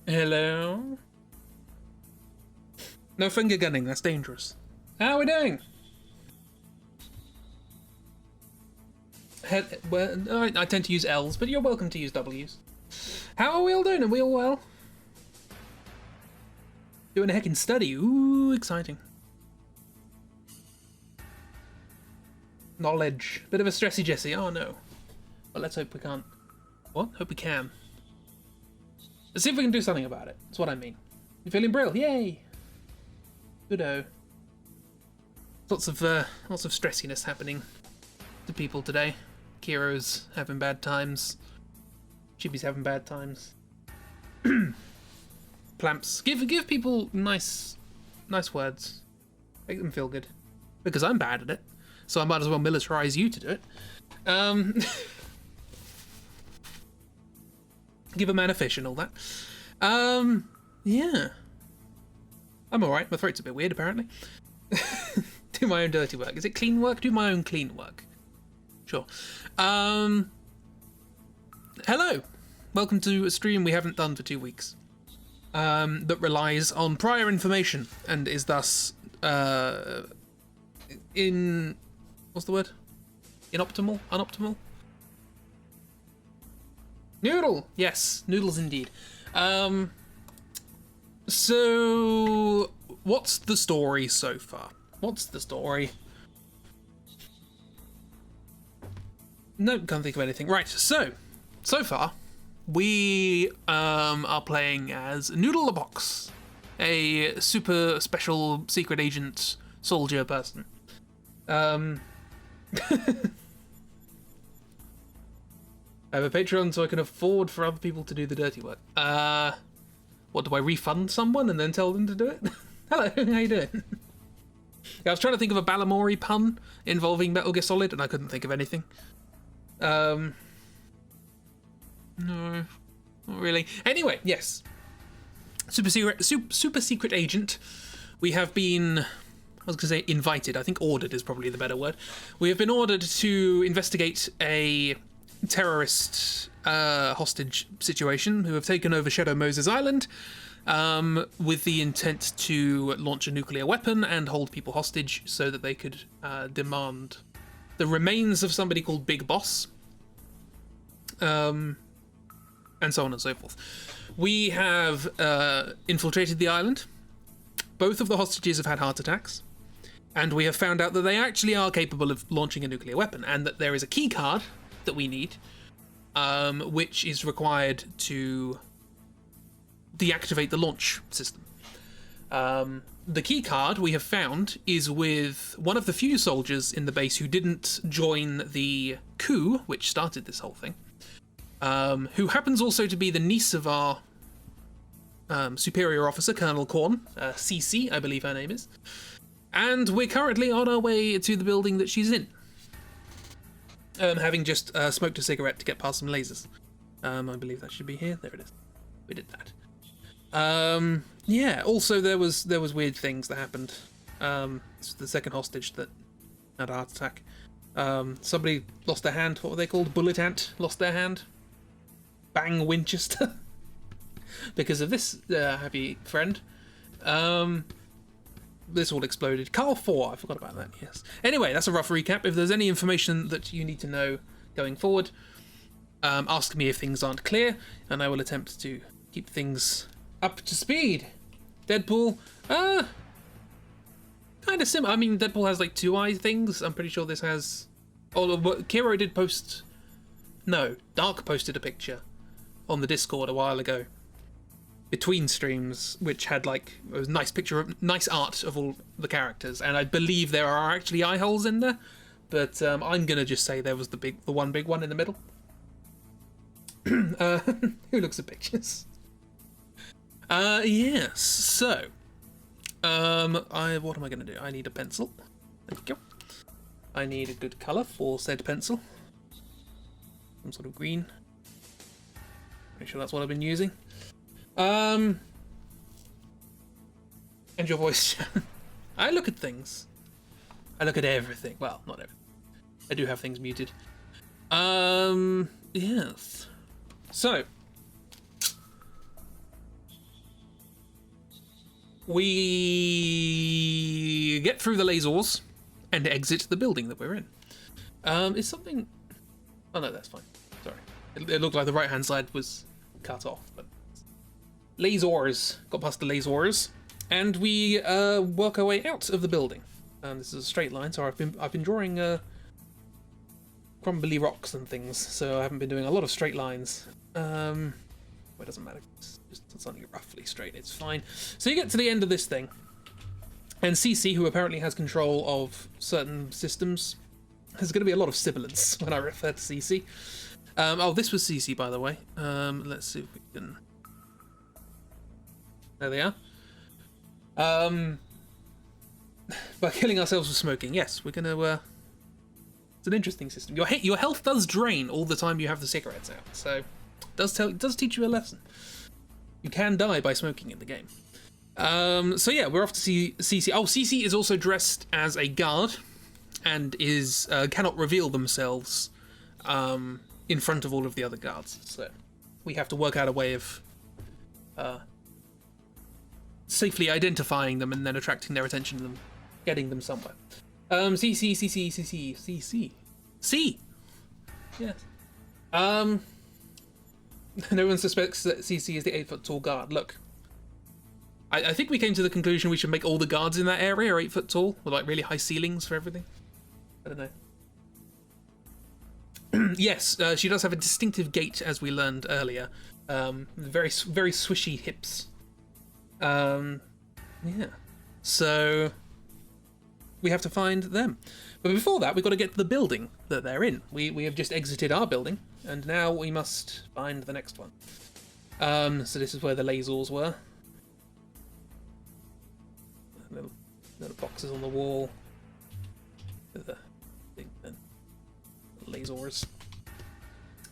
Hello? No finger gunning, that's dangerous. How are we doing? Well, I tend to use L's, but you're welcome to use W's. How are we all doing? Are we all well? Doing a heckin' study. Ooh, exciting. Knowledge. Bit of a stressy Jesse. Oh no. But let's hope we can't. What? Hope we can. Let's see if we can do something about it. That's what I mean. You feeling brill? Yay! Good-o. Lots of stressiness happening to people today. Kiro's having bad times. Chibi's having bad times. Plamps. Give people nice words. Make them feel good. Because I'm bad at it. So I might as well militarize you to do it. Give a man a fish and all that. Yeah. I'm alright. My throat's a bit weird, apparently. Do my own dirty work. Is it clean work? Do my own clean work. Sure. Hello. Welcome to a stream we haven't done for 2 weeks. That relies on prior information and is thus what's the word? Inoptimal? Unoptimal? Noodle! Yes, noodles indeed. So what's the story so far? What's the story? No, can't think of anything. Right, so far, we are playing as Noodle the Box, a super special secret agent soldier person. I have a Patreon so I can afford for other people to do the dirty work. What, do I refund someone and then tell them to do it? Hello, how you doing? Yeah, I was trying to think of a Balamori pun involving Metal Gear Solid and I couldn't think of anything. No, not really. Anyway, yes. Super secret agent. We have been, I was going to say invited. I think ordered is probably the better word. We have been ordered to investigate a terrorist hostage situation who have taken over Shadow Moses Island with the intent to launch a nuclear weapon and hold people hostage so that they could demand the remains of somebody called Big Boss, and so on and so forth. We have infiltrated the island. Both of the hostages have had heart attacks, and we have found out that they actually are capable of launching a nuclear weapon, and that there is a key card that we need, which is required to deactivate the launch system. The key card we have found is with one of the few soldiers in the base who didn't join the coup, which started this whole thing, who happens also to be the niece of our superior officer, Colonel Korn, CC, I believe her name is. And we're currently on our way to the building that she's in. Having just smoked a cigarette to get past some lasers. I believe that should be here. There it is. We did that. Yeah, also there was weird things that happened. It's the second hostage that had a heart attack. Somebody lost their hand. What were they called? Bullet Ant lost their hand. Bang Winchester. Because of this happy friend. This all exploded. Carl 4, I forgot about that, yes. Anyway, that's a rough recap. If there's any information that you need to know going forward, ask me if things aren't clear, and I will attempt to keep things up to speed. Deadpool, kind of similar. I mean, Deadpool has like 2 eye things. I'm pretty sure this has... Oh, Kiro did post... No, Dark posted a picture on the Discord a while ago, between streams, which had like a nice picture of nice art of all the characters, and I believe there are actually eye holes in there, but I'm gonna just say there was the one big one in the middle. Who looks at pictures? Yes. So, what am I gonna do? I need a pencil. There we go. I need a good color for said pencil. Some sort of green. Make sure that's what I've been using. And your voice. I look at things. I look at everything. Well, not everything. I do have things muted. Yes. So, we get through the lasers and exit the building that we're in. Is something... Oh no, that's fine. Sorry. It looked like the right-hand side was cut off, but... Lasers. Got past the lasers. And we work our way out of the building. This is a straight line, so I've been drawing crumbly rocks and things, so I haven't been doing a lot of straight lines. Well, it doesn't matter. It's just something roughly straight. It's fine. So you get to the end of this thing, and CC, who apparently has control of certain systems, there's going to be a lot of sibilance when I refer to CC. Oh, this was CC, by the way. Let's see if we can... There they are. By killing ourselves with smoking, yes, we're going to... It's an interesting system. Your health does drain all the time you have the cigarettes out, so it does teach you a lesson. You can die by smoking in the game. So yeah, we're off to see CC. Oh, CC is also dressed as a guard and is cannot reveal themselves in front of all of the other guards. So we have to work out a way of safely identifying them and then attracting their attention to them, getting them somewhere. C. Yes. No one suspects that CC is the 8-foot tall guard. Look, I think we came to the conclusion we should make all the guards in that area 8 foot tall, with like really high ceilings for everything. I don't know. Yes, she does have a distinctive gait, as we learned earlier. Very swishy hips. Yeah. So we have to find them. But before that, we've got to get to the building that they're in. We have just exited our building, and now we must find the next one. So this is where the lasers were. Little boxes on the wall. The big lasers.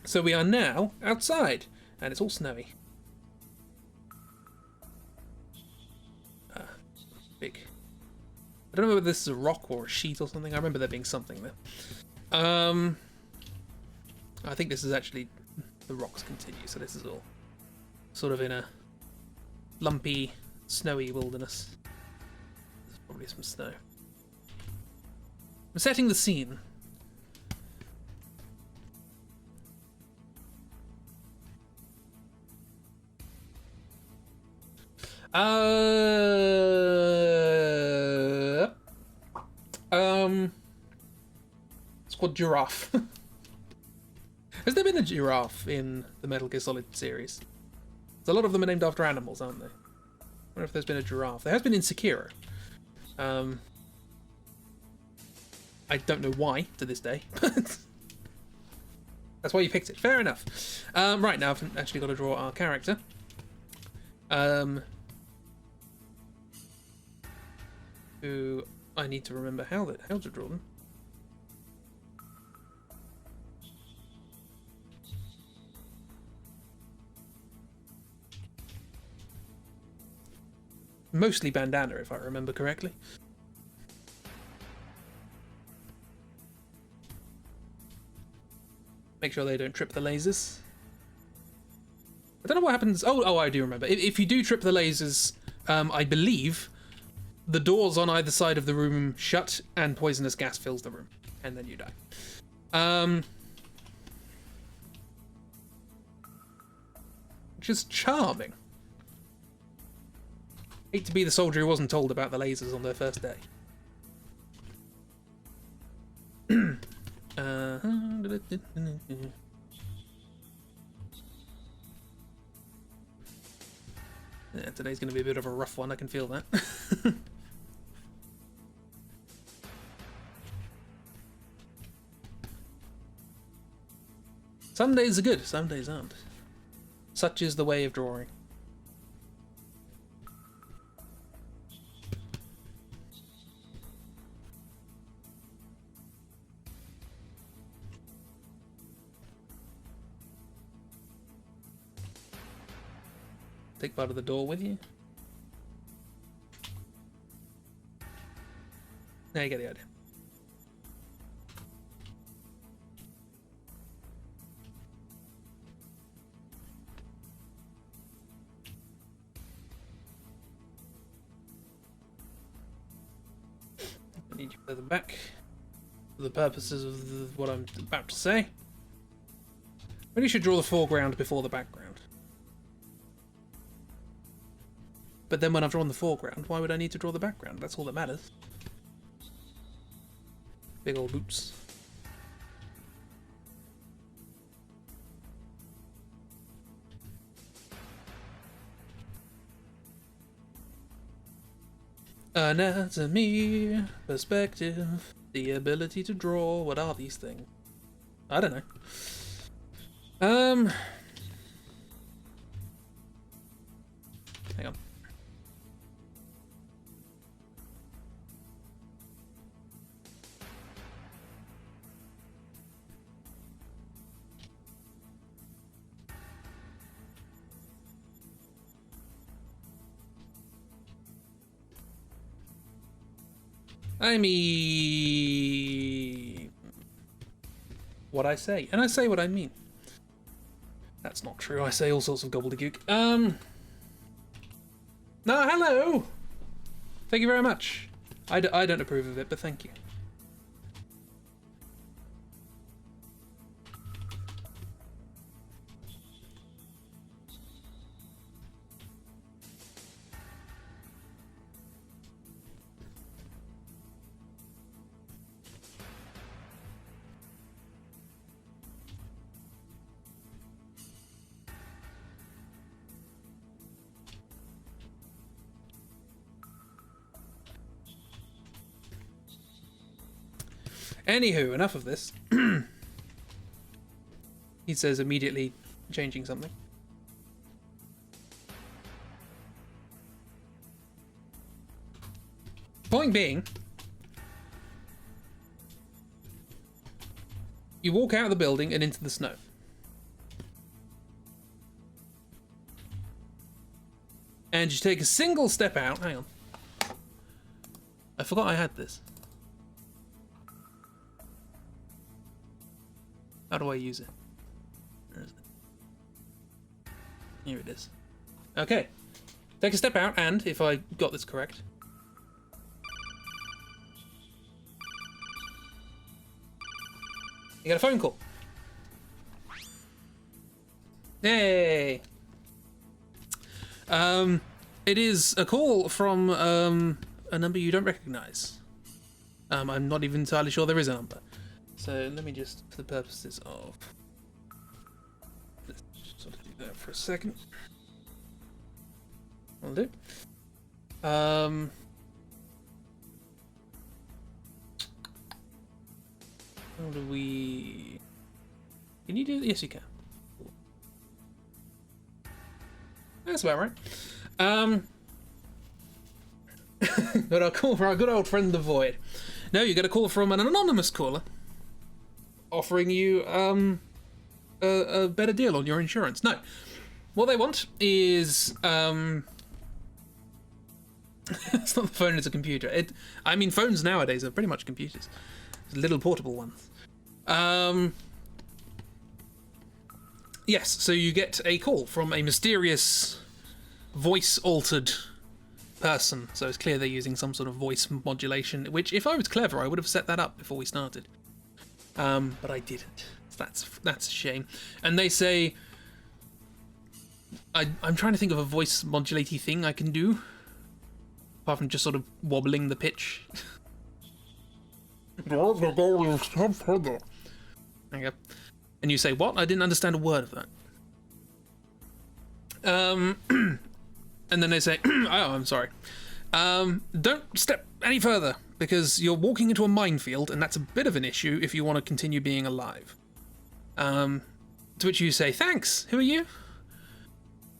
So we are now outside, and it's all snowy. Big. I don't know whether this is a rock or a sheet or something. I remember there being something there. I think this is actually the rocks continue, so this is all sort of in a lumpy, snowy wilderness. There's probably some snow. I'm setting the scene. It's called Giraffe. Has there been a giraffe in the Metal Gear Solid series? A lot of them are named after animals, aren't they? I wonder if there's been a giraffe. There has been in Sekiro. I don't know why to this day. That's why you picked it. Fair enough. Right, now I've actually got to draw our character. Who I need to remember how to draw them. Mostly bandana, if I remember correctly. Make sure they don't trip the lasers. I don't know what happens. Oh, I do remember. If you do trip the lasers, I believe the doors on either side of the room shut and poisonous gas fills the room, and then you die. Which is charming. Hate to be the soldier who wasn't told about the lasers on their first day. Yeah, today's going to be a bit of a rough one, I can feel that. Some days are good, some days aren't. Such is the way of drawing. Take part of the door with you. Now you get the idea. need you further back for the purposes of what I'm about to say. Maybe you should draw the foreground before the background. But then when I've drawn the foreground, why would I need to draw the background? That's all that matters. Big old boots. Anatomy, perspective, the ability to draw. What are these things? I don't know. Hang on. I mean what I say, and I say what I mean. That's not true. I say all sorts of gobbledygook. No, hello. Thank you very much. I don't approve of it, but thank you. Anywho, enough of this. He says, immediately changing something. Point being, you walk out of the building and into the snow. And you take a single step out. Hang on. I forgot I had this. How do I use it? Where is it? Here it is. Okay. Take a step out, and if I got this correct, you get a phone call. Yay! It is a call from a number you don't recognize. I'm not even entirely sure there is a number. So let me just, for the purposes of, let's just sort of do that for a second. I'll do. How do we? Can you do that? Yes, you can. That's about right. Got a call from our good old friend the Void. No, you get a call from an anonymous caller offering you a better deal on your insurance. No, what they want is it's not the phone; it's a computer. I mean, phones nowadays are pretty much computers, little portable ones. Yes, so you get a call from a mysterious voice-altered person. So it's clear they're using some sort of voice modulation, which, if I was clever, I would have set that up before we started. But I didn't. That's a shame. And they say, I'm trying to think of a voice modulating thing I can do, apart from just sort of wobbling the pitch. Okay. And you say, what? I didn't understand a word of that. And then they say, oh, I'm sorry. Don't step any further, because you're walking into a minefield, and that's a bit of an issue if you want to continue being alive. To which you say, thanks, who are you?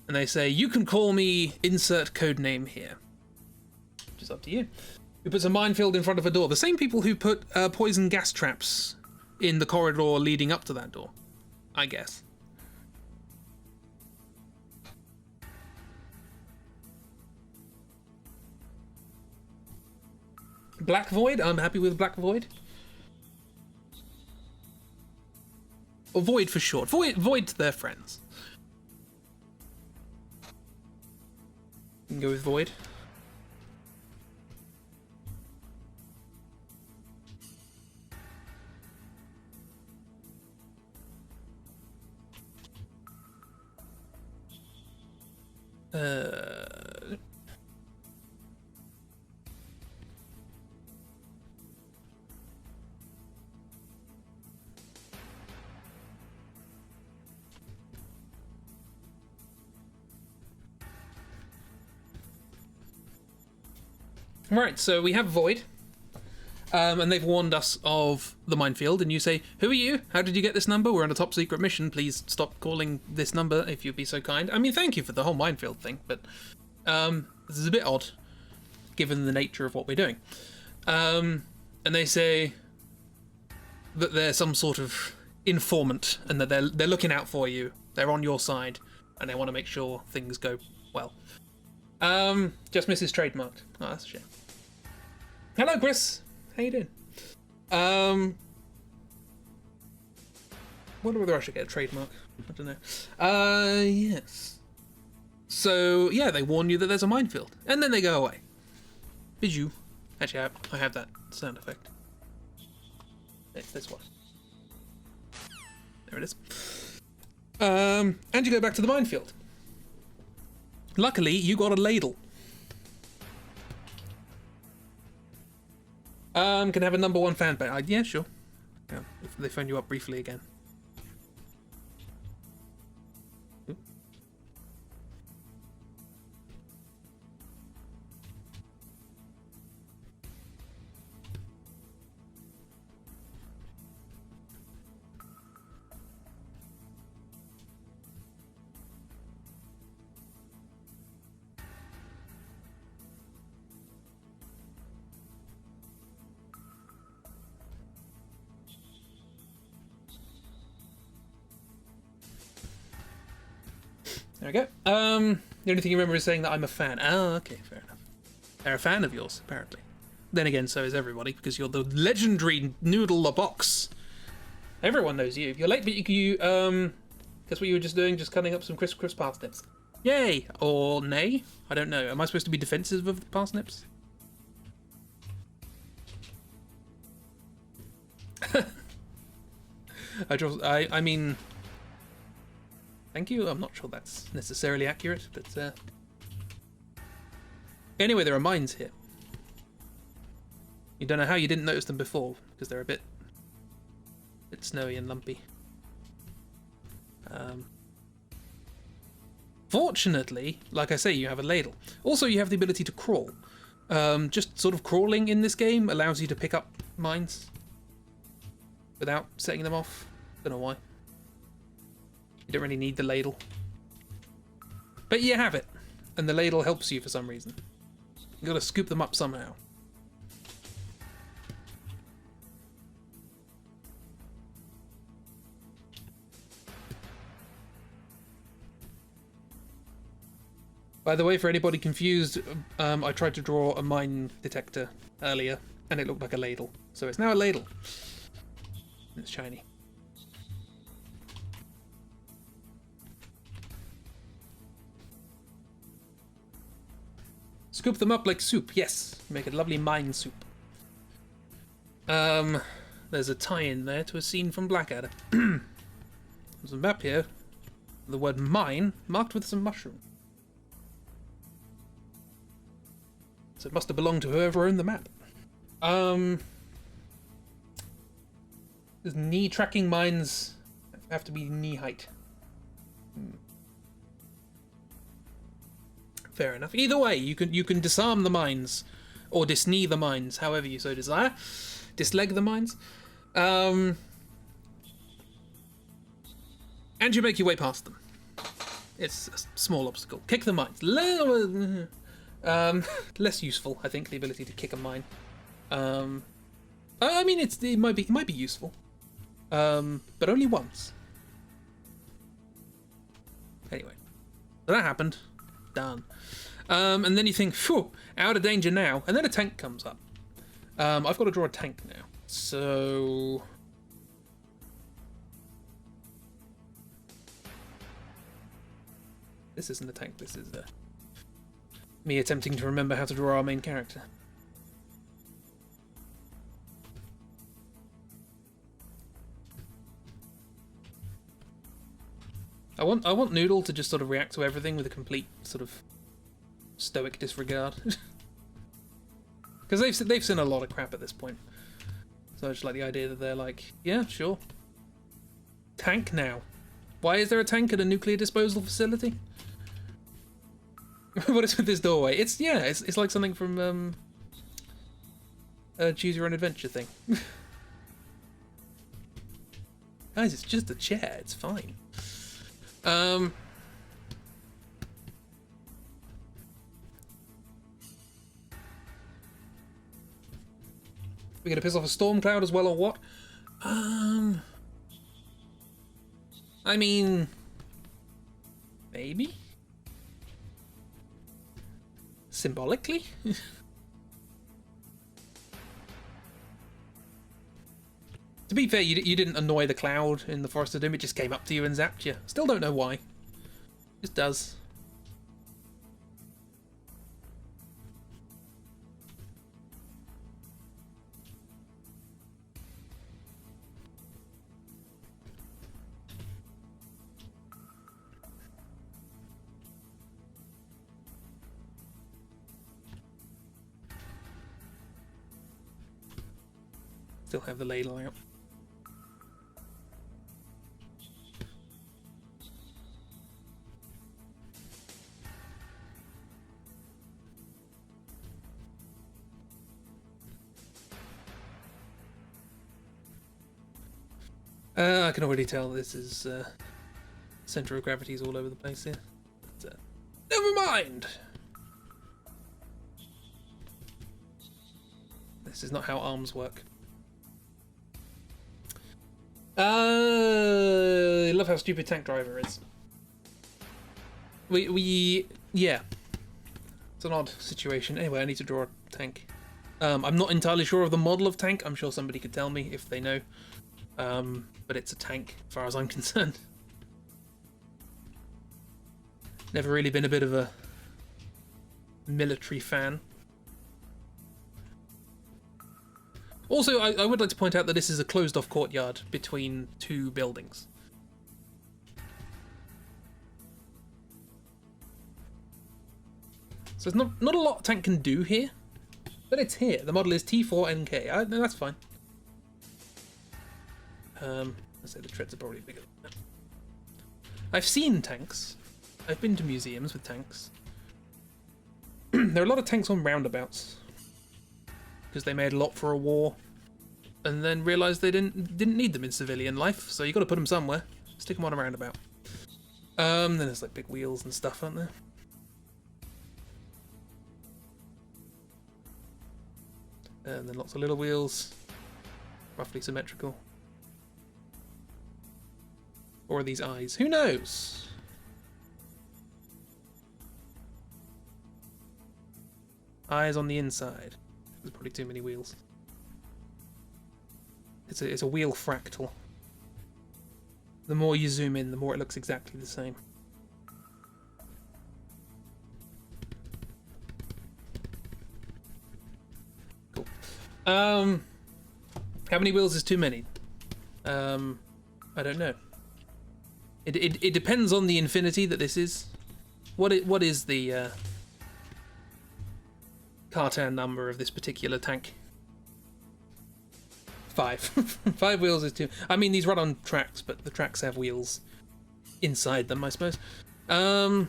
And they say, you can call me insert code name here. Which is up to you. Who puts a minefield in front of a door? The same people who put poison gas traps in the corridor leading up to that door, I guess. Black Void? I'm happy with Black Void. Or Void for short. Void to their friends. You can go with Void. Right, so we have Void. And they've warned us of the minefield, and you say, "Who are you? How did you get this number? We're on a top secret mission. Please stop calling this number if you'd be so kind." I mean, thank you for the whole minefield thing, but this is a bit odd, given the nature of what we're doing. And they say that they're some sort of informant, and that they're looking out for you. They're on your side, and they want to make sure things go well. Just misses trademarked. Oh, that's a shame. Hello, Chris. How you doing? Wonder whether I should get a trademark. I don't know. Yes. So, yeah, they warn you that there's a minefield. And then they go away. Bijou. Actually, I have that sound effect. It's this one. There it is. And you go back to the minefield. Luckily, you got a ladle. Can I have a #1 fan bait? Yeah, sure. Yeah, if they phone you up briefly again. Oop. There we go. The only thing you remember is saying that I'm a fan. Oh, okay, fair enough. They're a fan of yours, apparently. Then again, so is everybody, because you're the legendary Noodle the Box. Everyone knows you. You're late, but you guess what you were just doing? Just cutting up some crisp parsnips. Yay! Or nay? I don't know. Am I supposed to be defensive of the parsnips? I mean... Thank you. I'm not sure that's necessarily accurate, but anyway, there are mines here. You don't know how you didn't notice them before, because they're a bit snowy and lumpy. Fortunately, like I say, you have a ladle. Also, you have the ability to crawl. Just sort of crawling in this game allows you to pick up mines without setting them off. Don't know why. You don't really need the ladle. But you have it. And the ladle helps you for some reason. You gotta scoop them up somehow. By the way, for anybody confused, I tried to draw a mine detector earlier, and it looked like a ladle. So it's now a ladle. It's shiny. Scoop them up like soup, yes. Make a lovely mine soup. There's a tie-in there to a scene from Blackadder. There's a map here. The word mine marked with some mushroom. So it must have belonged to whoever owned the map. Knee tracking mines have to be knee height. Fair enough. Either way, you can disarm the mines, or dis-knee the mines, however you so desire. Disleg the mines. And you make your way past them. It's a small obstacle. Kick the mines. Less useful, I think, the ability to kick a mine. I mean, it might be useful, but only once. Anyway, so that happened. Done. And then you think, phew, out of danger now. And then a tank comes up. I've got to draw a tank now. So... This isn't a tank, this is me attempting to remember how to draw our main character. I want Noodle to just sort of react to everything with a complete sort of stoic disregard. Because they've seen a lot of crap at this point. So I just like the idea that they're like, yeah, sure. Tank now. Why is there a tank at a nuclear disposal facility? What is with this doorway? It's like something from a Choose Your Own Adventure thing. Guys, it's just a chair. It's fine. We gonna piss off a storm cloud as well, or what? I mean, maybe. Symbolically. To be fair, you didn't annoy the cloud in the Forest of Doom. It just came up to you and zapped you. Still don't know why. Just does. Still have the ladle out. I can already tell this is center of gravity is all over the place here. But, never mind. This is not how arms work. I love how stupid Tank Driver is. Yeah. It's an odd situation. Anyway, I need to draw a tank. I'm not entirely sure of the model of tank. I'm sure somebody could tell me if they know. But it's a tank, as far as I'm concerned. Never really been a bit of a military fan. Also, I would like to point out that this is a closed-off courtyard between two buildings. So there's not a lot tank can do here, but it's here. The model is T4NK. No, that's fine. I'd say the treads are probably bigger than that. I've seen tanks. I've been to museums with tanks. There are a lot of tanks on roundabouts because they made a lot for a war, and then realised they didn't need them in civilian life. So you got to put them somewhere. Stick them on a roundabout. Then there's like big wheels and stuff, aren't there? And then lots of little wheels, roughly symmetrical. Or are these eyes? Who knows? Eyes on the inside. There's probably too many wheels. It's a wheel fractal. The more you zoom in, the more it looks exactly the same. Cool. How many wheels is too many? I don't know. It depends on the infinity that this is. What is the Cartan number of this particular tank? 5. 5 wheels is too. I mean, these run on tracks, but the tracks have wheels inside them, I suppose. I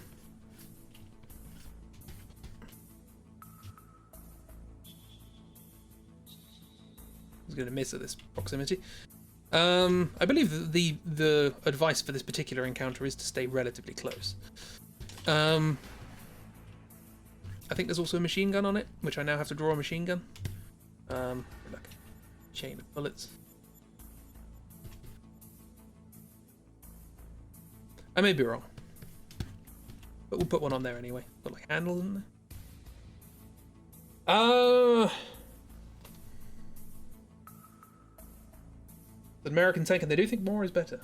was going to miss at this proximity. I believe the advice for this particular encounter is to stay relatively close. I think there's also a machine gun on it, which I now have to draw a machine gun. Like a chain of bullets. I may be wrong, but we'll put one on there anyway. Got like handles in there. The American tank, and they do think more is better.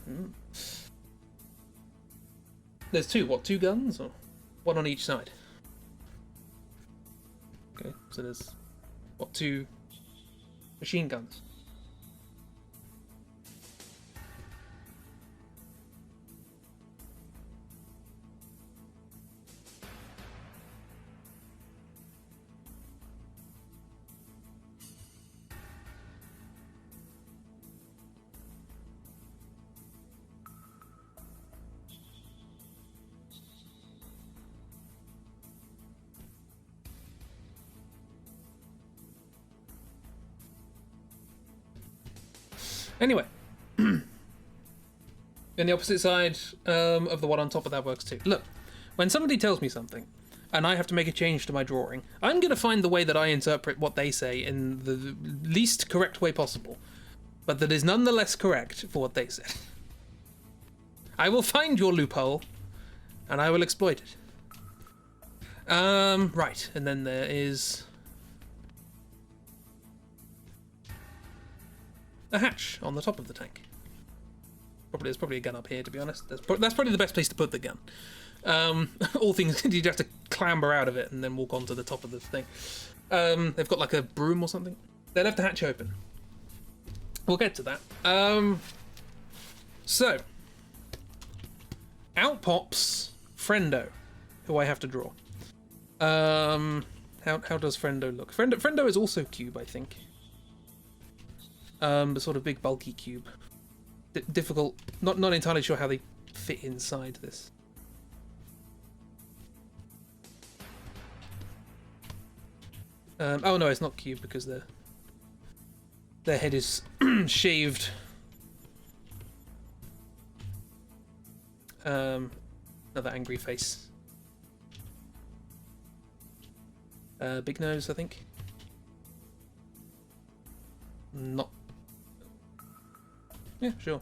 There's two. What, 2 guns? Or one on each side? Okay, so there's, what, 2 machine guns? Anyway. And the opposite side of the one on top of that works too. Look, when somebody tells me something, and I have to make a change to my drawing, I'm going to find the way that I interpret what they say in the least correct way possible, but that is nonetheless correct for what they said. I will find your loophole, and I will exploit it. Right, and then there is a hatch on the top of the tank. There's probably a gun up here, to be honest. That's probably the best place to put the gun. All things, you'd have to clamber out of it and then walk onto the top of the thing. They've got like a broom or something. They left the hatch open. We'll get to that. So, out pops Friendo, who I have to draw. How does Friendo look? Friendo is also cube, I think. But sort of big, bulky cube. Difficult. Not entirely sure how they fit inside this. Oh no, it's not cube because their head is shaved. Another angry face. Big nose, I think. Not. Yeah, sure.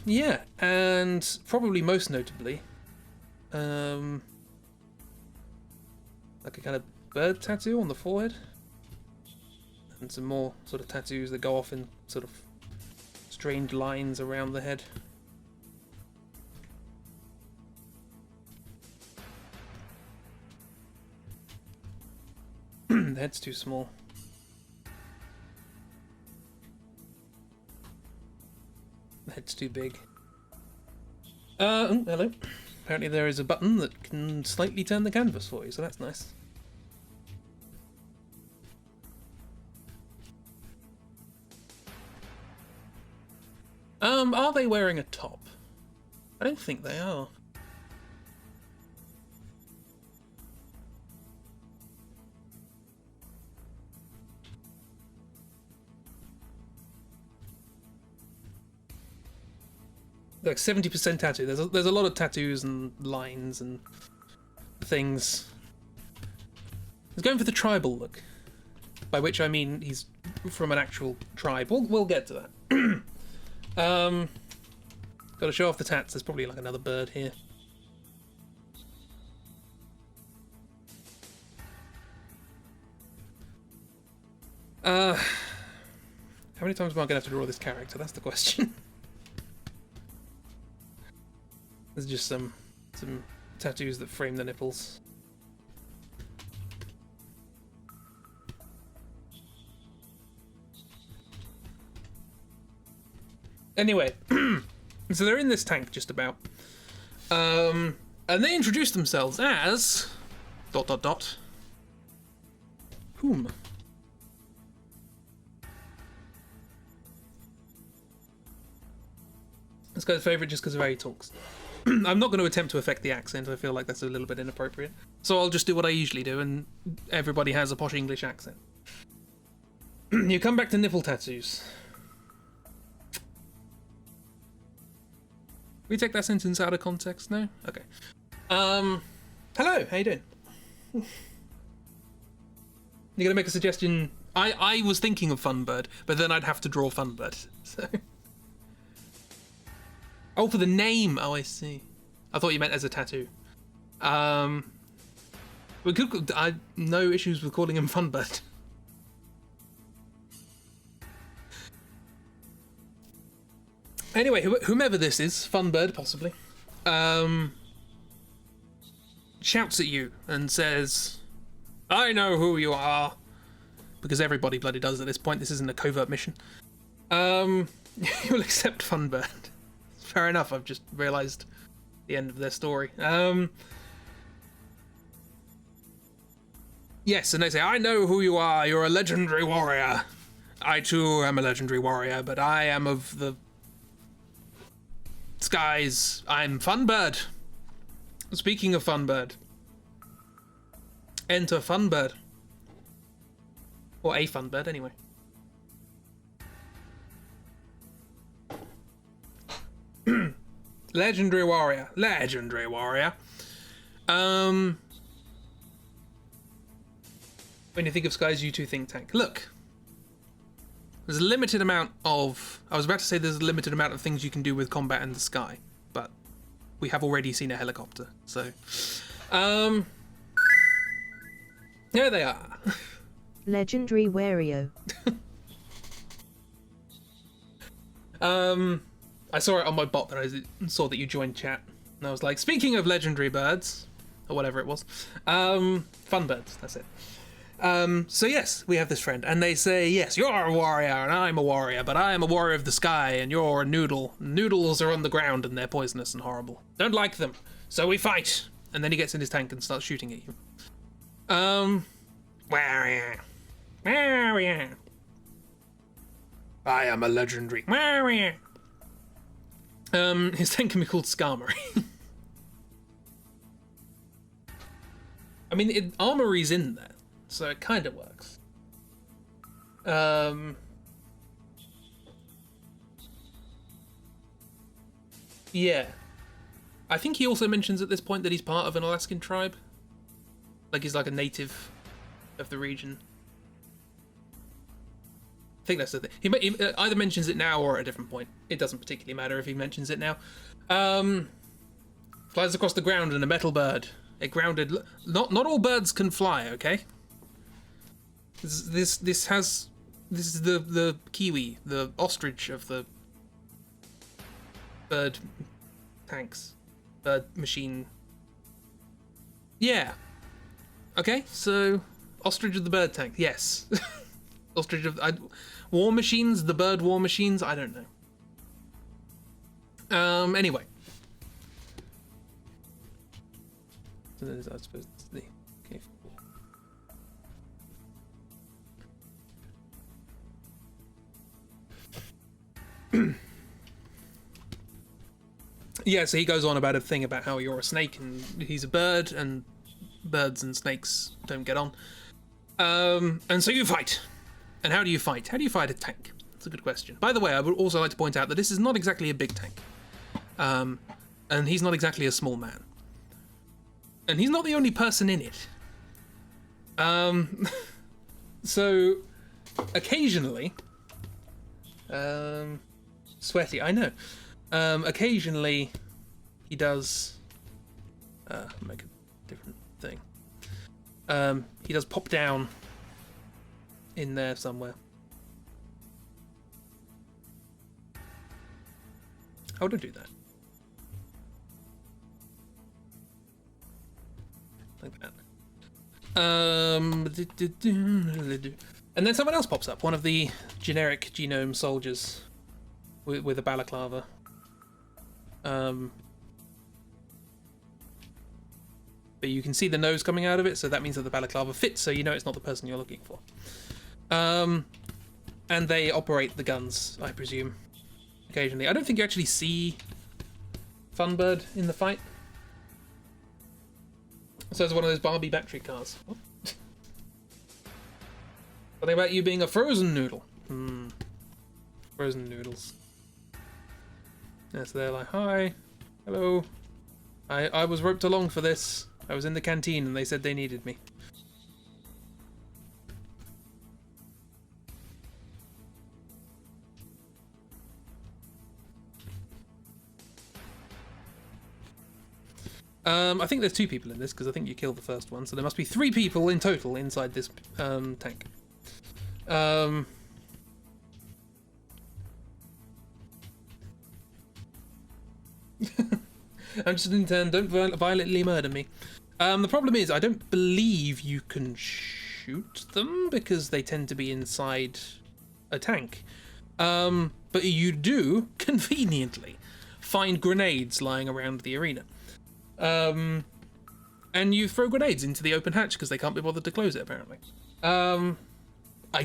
Yeah, and probably most notably, like a kind of bird tattoo on the forehead, and some more sort of tattoos that go off in sort of strange lines around the head. The head's too small. The head's too big. Oh, hello. Apparently there is a button that can slightly turn the canvas for you, so that's nice. Are they wearing a top? I don't think they are. Like 70% tattoo. There's a lot of tattoos and lines and things. He's going for the tribal look, by which I mean he's from an actual tribe. We'll get to that. Got to show off the tats. There's probably like another bird here. How many times am I gonna have to draw this character? That's the question. There's just some tattoos that frame the nipples. Anyway, so they're in this tank just about. And they introduce themselves as... ... Whom? This guy's favourite just because of how he talks. I'm not going to attempt to affect the accent. I feel like that's a little bit inappropriate. So I'll just do what I usually do, and everybody has a posh English accent. You come back to nipple tattoos. We take that sentence out of context now? Okay. Hello, how you doing? You're going to make a suggestion? I was thinking of Funbird, but then I'd have to draw Funbird, so... Oh, for the name. Oh, I see. I thought you meant as a tattoo. We could. No issues with calling him Funbird. Anyway, whomever this is, Funbird possibly, shouts at you and says, "I know who you are," because everybody bloody does at this point. This isn't a covert mission. You'll accept Funbird. Fair enough, I've just realised the end of their story. Yes, and they say, "I know who you are, you're a legendary warrior. I too am a legendary warrior, but I am of the skies. I'm Funbird. Speaking of Funbird, enter Funbird. Or a Funbird, anyway. Legendary warrior. Legendary warrior. When you think of Sky's U2 think tank, look. There's a limited amount of... I was about to say there's a limited amount of things you can do with combat in the sky, but we have already seen a helicopter, so... There they are. Legendary Wario. I saw it on my bot that I saw that you joined chat, and I was like, speaking of legendary birds, or whatever it was, fun birds, that's it. So yes, we have this friend, and they say, yes, you're a warrior, and I'm a warrior, but I am a warrior of the sky, and you're a noodle. Noodles are on the ground, and they're poisonous and horrible. Don't like them, so we fight. And then he gets in his tank and starts shooting at you. Warrior. Warrior. I am a legendary warrior. His tank can be called Skarmory. I mean, Armory's in there, so it kind of works. Yeah. I think he also mentions at this point that he's part of an Alaskan tribe. Like he's like a native of the region. I think that's the thing. He either mentions it now or at a different point. It doesn't particularly matter if he mentions it now. Flies across the ground in a metal bird. It grounded. Not all birds can fly. Okay. This is the kiwi, the ostrich of the bird tanks, bird machine. Yeah. Okay, so ostrich of the bird tank. Yes. Ostrich of war machines, the bird war machines. I don't know. Anyway. So that is, I suppose, the okay. Yeah, so he goes on about a thing about how you're a snake and he's a bird and birds and snakes don't get on. And so you fight. And how do you fight? How do you fight a tank? That's a good question. By the way, I would also like to point out that this is not exactly a big tank. And he's not exactly a small man. And he's not the only person in it. So occasionally, sweaty, I know. Occasionally, he does make a different thing. He does pop down in there somewhere. How would I do that? Like that. And then someone else pops up, one of the generic genome soldiers with a balaclava. But you can see the nose coming out of it, so that means that the balaclava fits, so you know it's not the person you're looking for. And they operate the guns, I presume, occasionally. I don't think you actually see Funbird in the fight. So it's one of those Barbie battery cars. Oh. Something about you being a frozen noodle. Frozen noodles. Yeah, so they're like, hi, hello. I was roped along for this. I was in the canteen and they said they needed me. I think there's 2 people in this because I think you killed the first one, so there must be 3 people in total inside this tank. I'm just an intern, don't violently murder me. The problem is I don't believe you can shoot them because they tend to be inside a tank. But you do, conveniently, find grenades lying around the arena. And you throw grenades into the open hatch because they can't be bothered to close it, apparently. I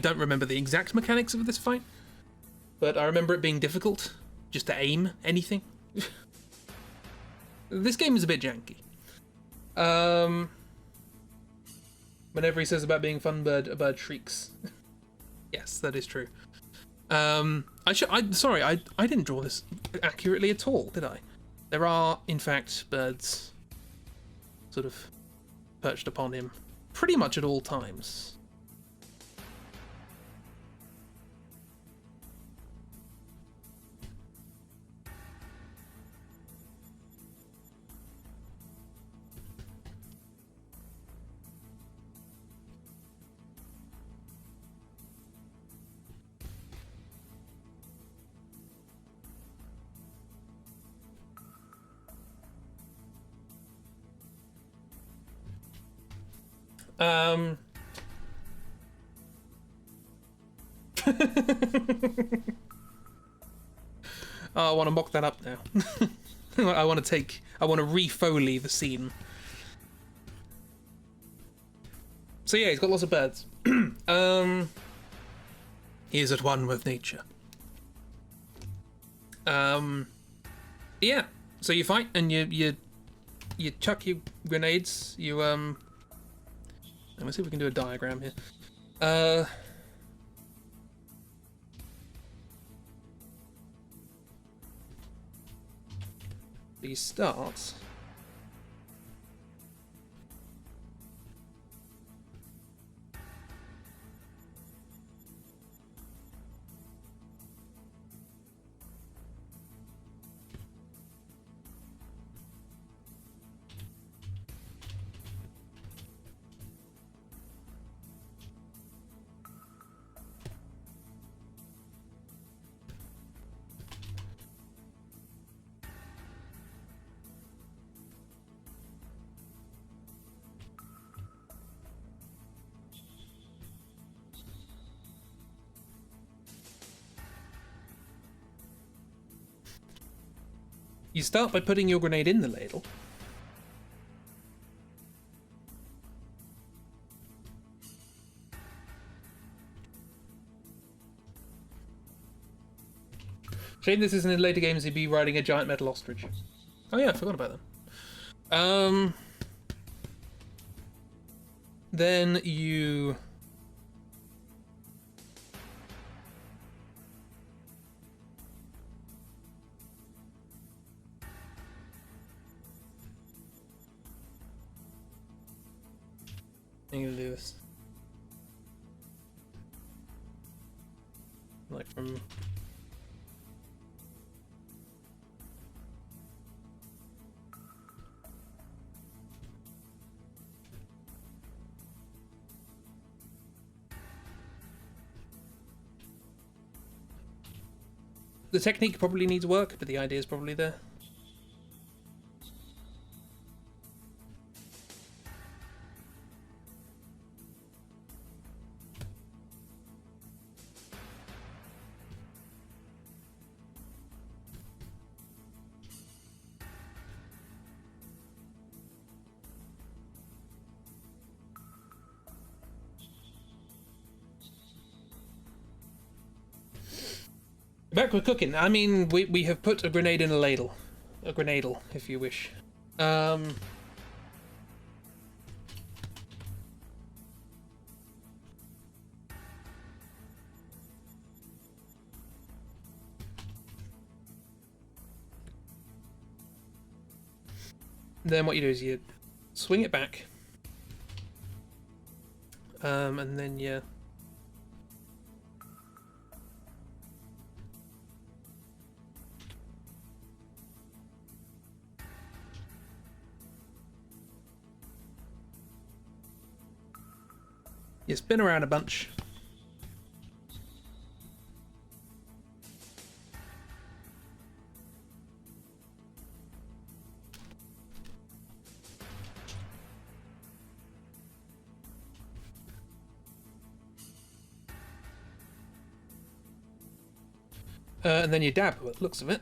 don't remember the exact mechanics of this fight, but I remember it being difficult just to aim anything. This game is a bit janky. Whenever he says about being Funbird, a bird shrieks. Yes, that is true. Sorry, I didn't draw this accurately at all, did I? There are, in fact, birds sort of perched upon him pretty much at all times. Oh, I want to mock that up now. I want to re-foley the scene. So yeah, he's got lots of birds. He is at one with nature. Yeah. So you fight and you chuck your grenades. Let's see if we can do a diagram here. You start. You start by putting your grenade in the ladle. Shame this isn't in later games, he'd be riding a giant metal ostrich. Oh yeah, I forgot about that. Then you... I'm gonna do this. Like from... The technique probably needs work, but the idea is probably there. Back with cooking. I mean, we have put a grenade in a ladle. A grenadle, if you wish. Then what you do is you swing it back. And then you... You spin around a bunch. And then you dab with the looks of it.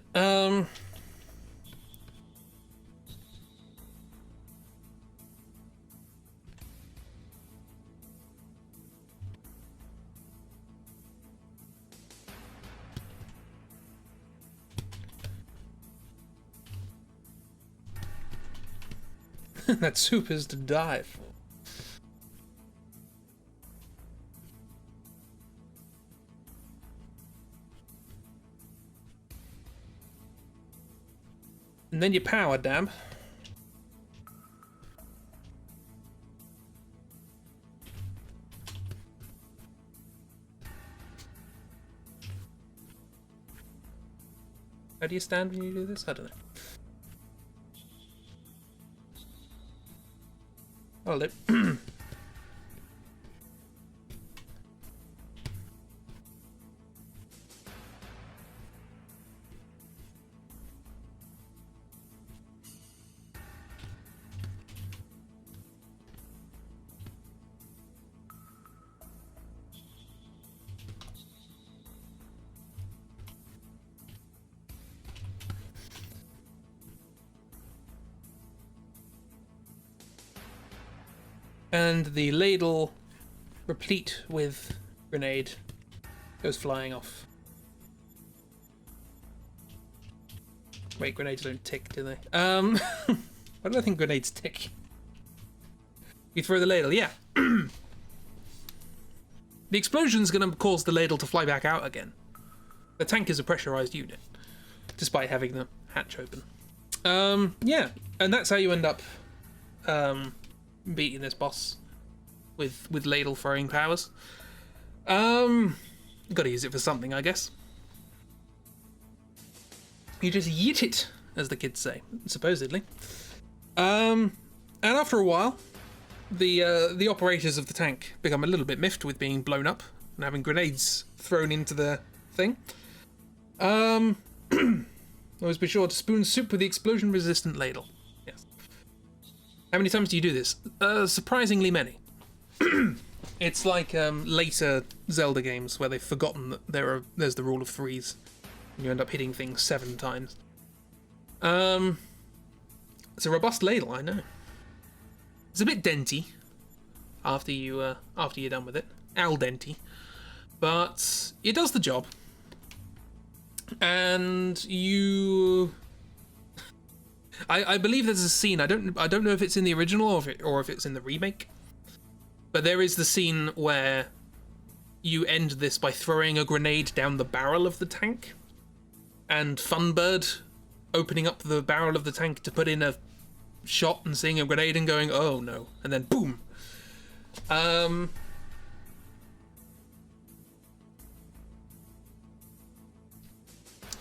That soup is to die for. And then your power dam. How do you stand when you do this? I don't know. I'll do. And the ladle, replete with grenade, goes flying off. Wait, grenades don't tick, do they? Why do I think grenades tick? You throw the ladle, yeah. The explosion's going to cause the ladle to fly back out again. The tank is a pressurized unit, despite having the hatch open. Yeah, and that's how you end up beating this boss with ladle throwing powers. Gotta use it for something, I guess. You just yeet it, as the kids say, supposedly. And after a while, the operators of the tank become a little bit miffed with being blown up and having grenades thrown into the thing. Always be sure to spoon soup with the explosion-resistant ladle. Yes. How many times do you do this? Surprisingly many. It's like later Zelda games where they've forgotten that there's the rule of threes, and you end up hitting things 7 times. It's a robust ladle, I know. It's a bit denty after you're done with it, al dente, but it does the job. And you, I believe there's a scene. I don't know if it's in the original or if it's in the remake. But there is the scene where you end this by throwing a grenade down the barrel of the tank, and Funbird opening up the barrel of the tank to put in a shot and seeing a grenade and going, oh no, and then boom.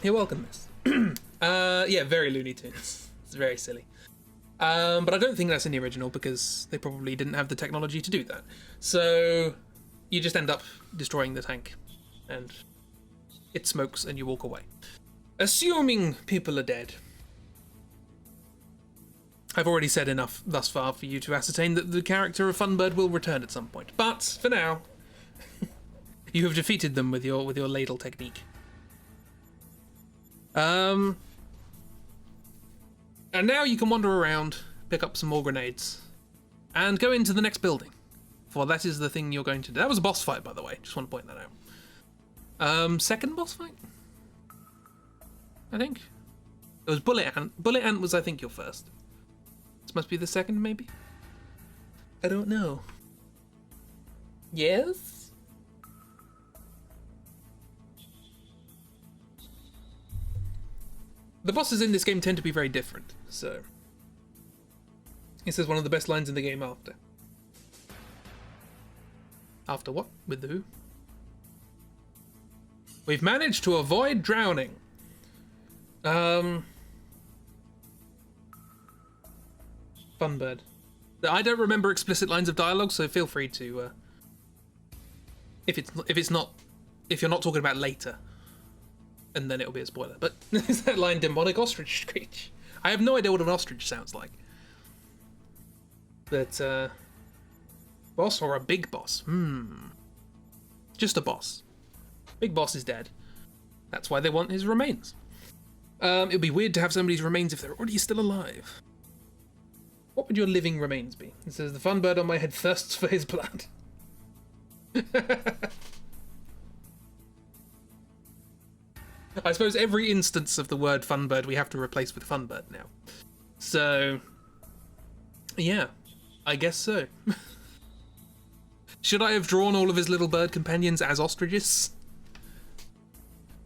You're welcome, miss. Yeah, very Looney Tunes. It's very silly. But I don't think that's in the original because they probably didn't have the technology to do that. So you just end up destroying the tank and it smokes and you walk away. Assuming people are dead. I've already said enough thus far for you to ascertain that the character of Funbird will return at some point. But for now, you have defeated them with your ladle technique. And now you can wander around, pick up some more grenades, and go into the next building. For that is the thing you're going to do. That was a boss fight, by the way. Just want to point that out. Second boss fight? I think. It was Bullet Ant. Bullet Ant was, I think, your first. This must be the second, maybe? I don't know. Yes? The bosses in this game tend to be very different, so... He says one of the best lines in the game after. After what? With the who? We've managed to avoid drowning. Funbird. I don't remember explicit lines of dialogue, so feel free to... if you're not talking about later, and then it'll be a spoiler. But is that line demonic ostrich screech? I have no idea what an ostrich sounds like. But, boss or a big boss? Just a boss. Big boss is dead. That's why they want his remains. It'd be weird to have somebody's remains if they're already still alive. What would your living remains be? It says, the Funbird on my head thirsts for his blood. I suppose every instance of the word Funbird we have to replace with Funbird now. So, yeah, I guess so. Should I have drawn all of his little bird companions as ostriches?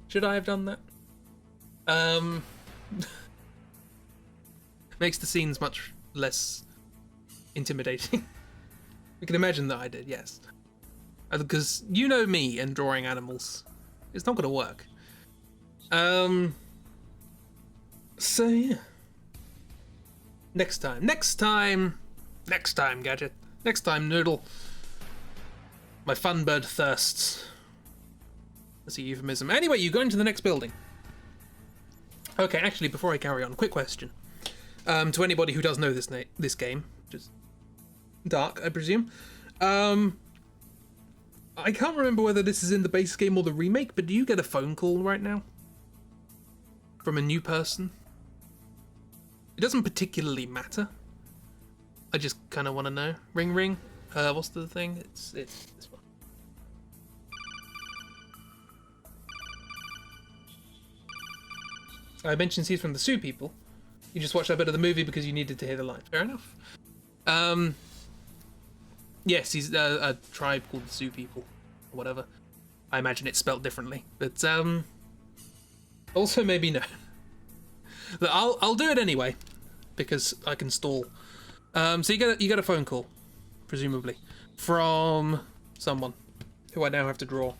Should I have done that? Makes the scenes much less intimidating. You can imagine that I did, yes. Because you know me and drawing animals. It's not going to work. So, yeah. Next time, Gadget. Next time, Noodle. My fun bird thirsts. That's a euphemism. Anyway, you go into the next building. Okay, actually, before I carry on, quick question. To anybody who does know this game, which is Dark, I presume. I can't remember whether this is in the base game or the remake, but do you get a phone call right now? From a new person? It doesn't particularly matter. I just kind of want to know. Ring ring. What's the thing? It's this one. I mentioned he's from the Sioux people. You just watched that bit of the movie because you needed to hear the line. Fair enough. Yes, he's a tribe called the Sioux people, or whatever. I imagine it's spelt differently, but also maybe no. But I'll do it anyway because I can stall. So you get a phone call, presumably, from someone who I now have to draw.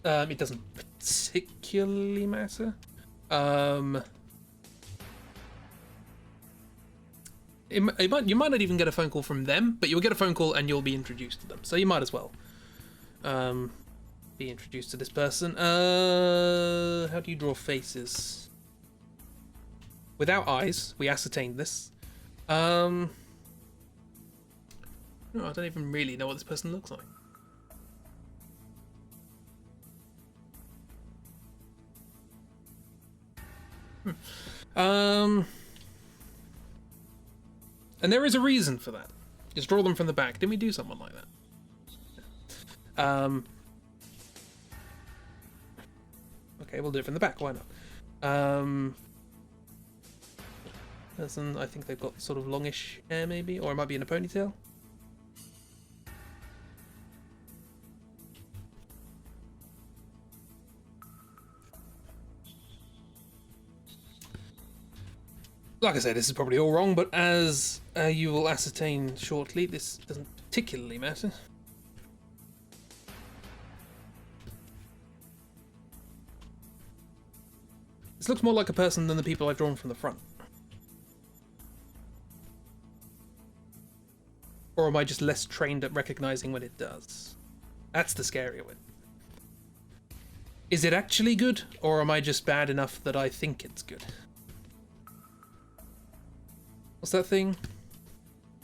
It doesn't particularly matter. You might not even get a phone call from them, but you'll get a phone call and you'll be introduced to them. So you might as well be introduced to this person. How do you draw faces? Without eyes, we ascertained this. No, I don't even really know what this person looks like. And there is a reason for that. Just draw them from the back. Didn't we do someone like that? Okay, we'll do it from the back. Why not? Person, I think they've got sort of longish hair, maybe, or it might be in a ponytail. Like I said, this is probably all wrong, but as you will ascertain shortly, this doesn't particularly matter. This looks more like a person than the people I've drawn from the front. Or am I just less trained at recognizing when it does? That's the scarier one. Is it actually good, or am I just bad enough that I think it's good? What's that thing?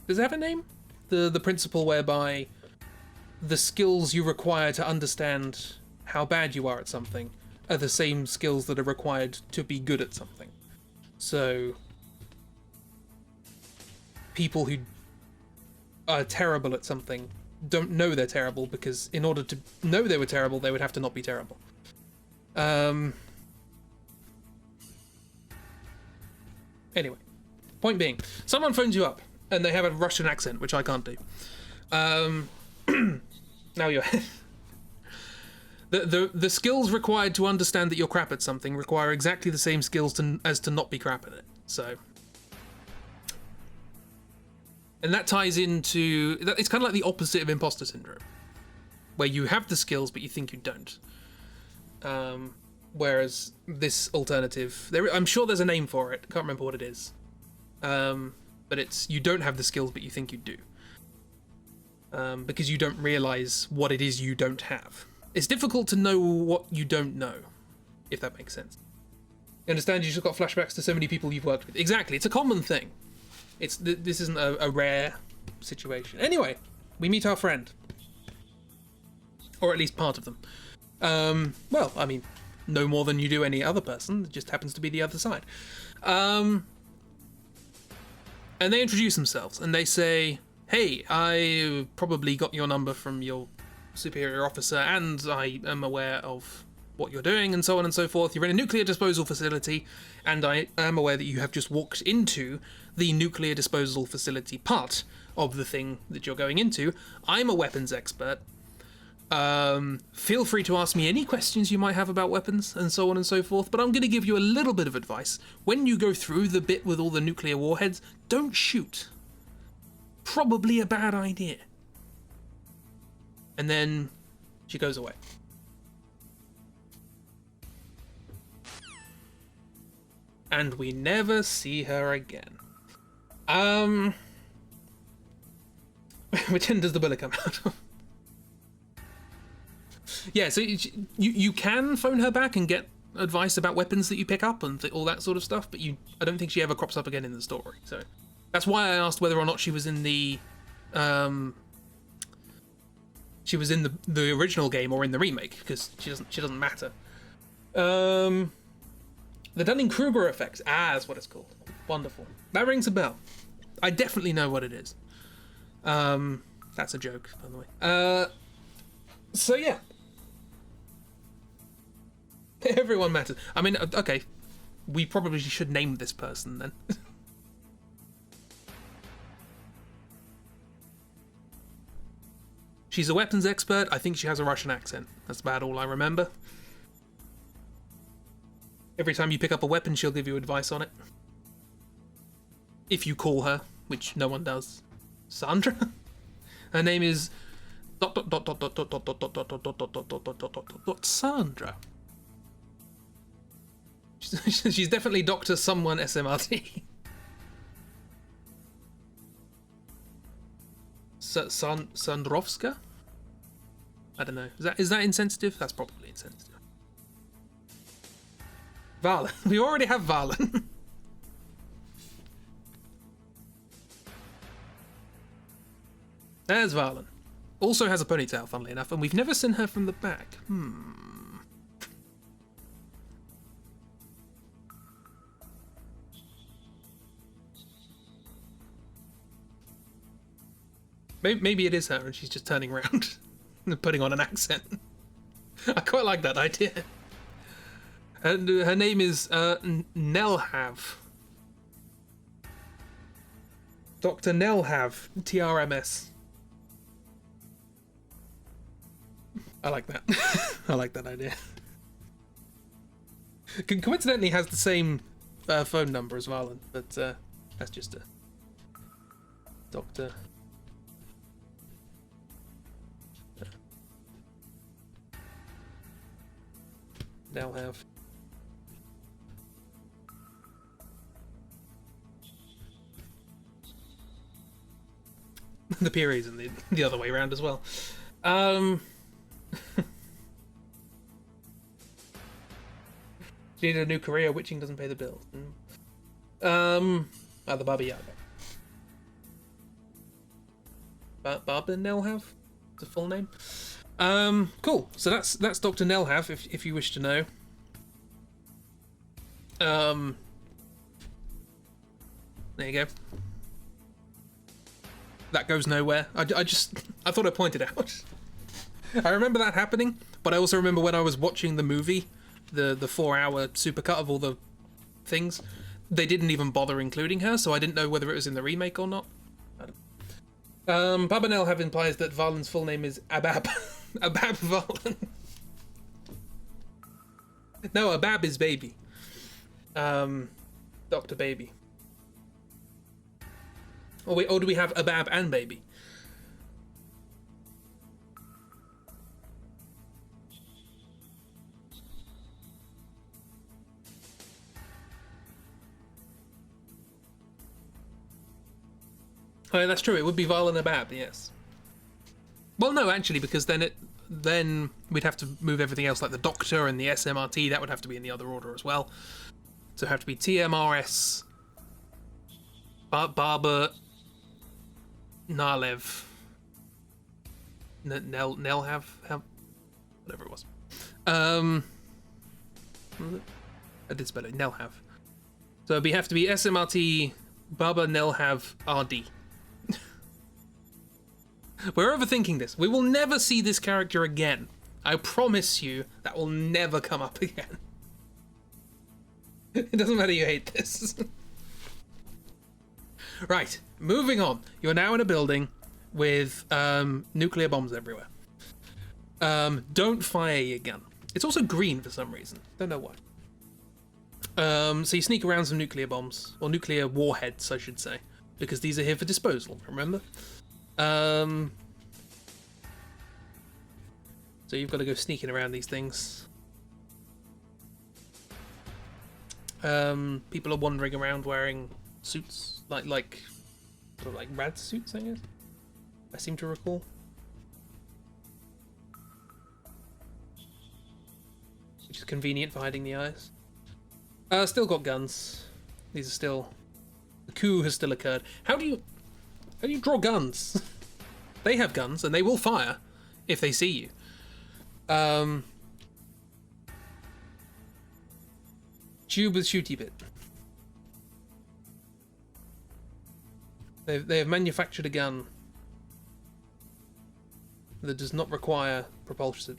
Does it have a name? The principle whereby the skills you require to understand how bad you are at something are the same skills that are required to be good at something. So people who are terrible at something don't know they're terrible, because in order to know they were terrible, they would have to not be terrible. Anyway, point being, someone phones you up and they have a Russian accent, which I can't do. Now you're the skills required to understand that you're crap at something require exactly the same skills as to not be crap at it. So, and that ties into, it's kind of like the opposite of imposter syndrome, where you have the skills but you think you don't. Whereas this alternative, I'm sure there's a name for it. Can't remember what it is. But it's, you don't have the skills but you think you do. Because you don't realize what it is you don't have. It's difficult to know what you don't know, if that makes sense. You understand? You just got flashbacks to so many people you've worked with. Exactly, it's a common thing. This isn't a rare situation. Anyway, we meet our friend. Or at least part of them. Well, I mean, no more than you do any other person. It just happens to be the other side. And they introduce themselves, and they say, hey, I probably got your number from your superior officer, and I am aware of what you're doing, and so on and so forth. You're in a nuclear disposal facility, and I am aware that you have just walked into the nuclear disposal facility part of the thing that you're going into. I'm a weapons expert. Feel free to ask me any questions you might have about weapons and so on and so forth, but I'm going to give you a little bit of advice. When you go through the bit with all the nuclear warheads, don't shoot. Probably a bad idea. And then she goes away. And we never see her again. Which end does the bullet come out of? Yeah, so you can phone her back and get advice about weapons that you pick up and all that sort of stuff, but I don't think she ever crops up again in the story. So that's why I asked whether or not she was in the original game or in the remake, because she doesn't matter. The Dunning-Kruger effect, that's what it's called. Wonderful. That rings a bell. I definitely know what it is. That's a joke, by the way. So yeah. Everyone matters. I mean, okay, we probably should name this person then. She's a weapons expert. I think she has a Russian accent. That's about all I remember. Every time you pick up a weapon, she'll give you advice on it. If you call her, which no one does. Sandra? Her name is... Sandra. She's definitely Dr. Someone SMRT. Sandrovska? I don't know. Is that insensitive? That's probably insensitive. Valen. We already have Valen. There's Valen. Also has a ponytail, funnily enough, and we've never seen her from the back. Maybe it is her and she's just turning around and putting on an accent. I quite like that idea. And her name is Nelhav. Dr. Nelhav, TRMS. I like that. I like that idea. Coincidentally has the same phone number as Valen, but that's just a Dr. Nelhav. The period's in the other way around as well. She needed a new career. Witching doesn't pay the bills. The Baba Yaga. Baba Nelhav? The full name? Cool. So that's Dr. Nelhav, if you wish to know. There you go. That goes nowhere. I thought I pointed out. I remember that happening, but I also remember when I was watching the movie, the 4-hour supercut of all the things, they didn't even bother including her, so I didn't know whether it was in the remake or not. Baba Nelhav implies that Valen's full name is Abab. Abab Valen. No, Abab is baby. Dr. Baby. Or do we have Abab and baby? Oh, yeah, that's true. It would be Valen Abab, yes. Well, no, actually, because then we'd have to move everything else, like the Doctor and the SMRT. That would have to be in the other order as well. So it'd have to be TMRS, Barber, Nalev, Nelhav, whatever it was. I did spell it, Nelhav. So it'd have to be SMRT, Baba Nelhav, RD. We're overthinking this. We will never see this character again. I promise you that will never come up again. It doesn't matter, you hate this. Right, moving on. You're now in a building with nuclear bombs everywhere. Don't fire your gun. It's also green for some reason. Don't know why. So you sneak around some nuclear bombs, or nuclear warheads, I should say, because these are here for disposal, remember? So you've got to go sneaking around these things. People are wandering around wearing suits, like sort of like rad suits, I guess. I seem to recall. Which is convenient for hiding the eyes. Still got guns. These are still... The coup has still occurred. How do you draw guns? They have guns, and they will fire if they see you. Tube with shooty bit. They have manufactured a gun that does not require propellants.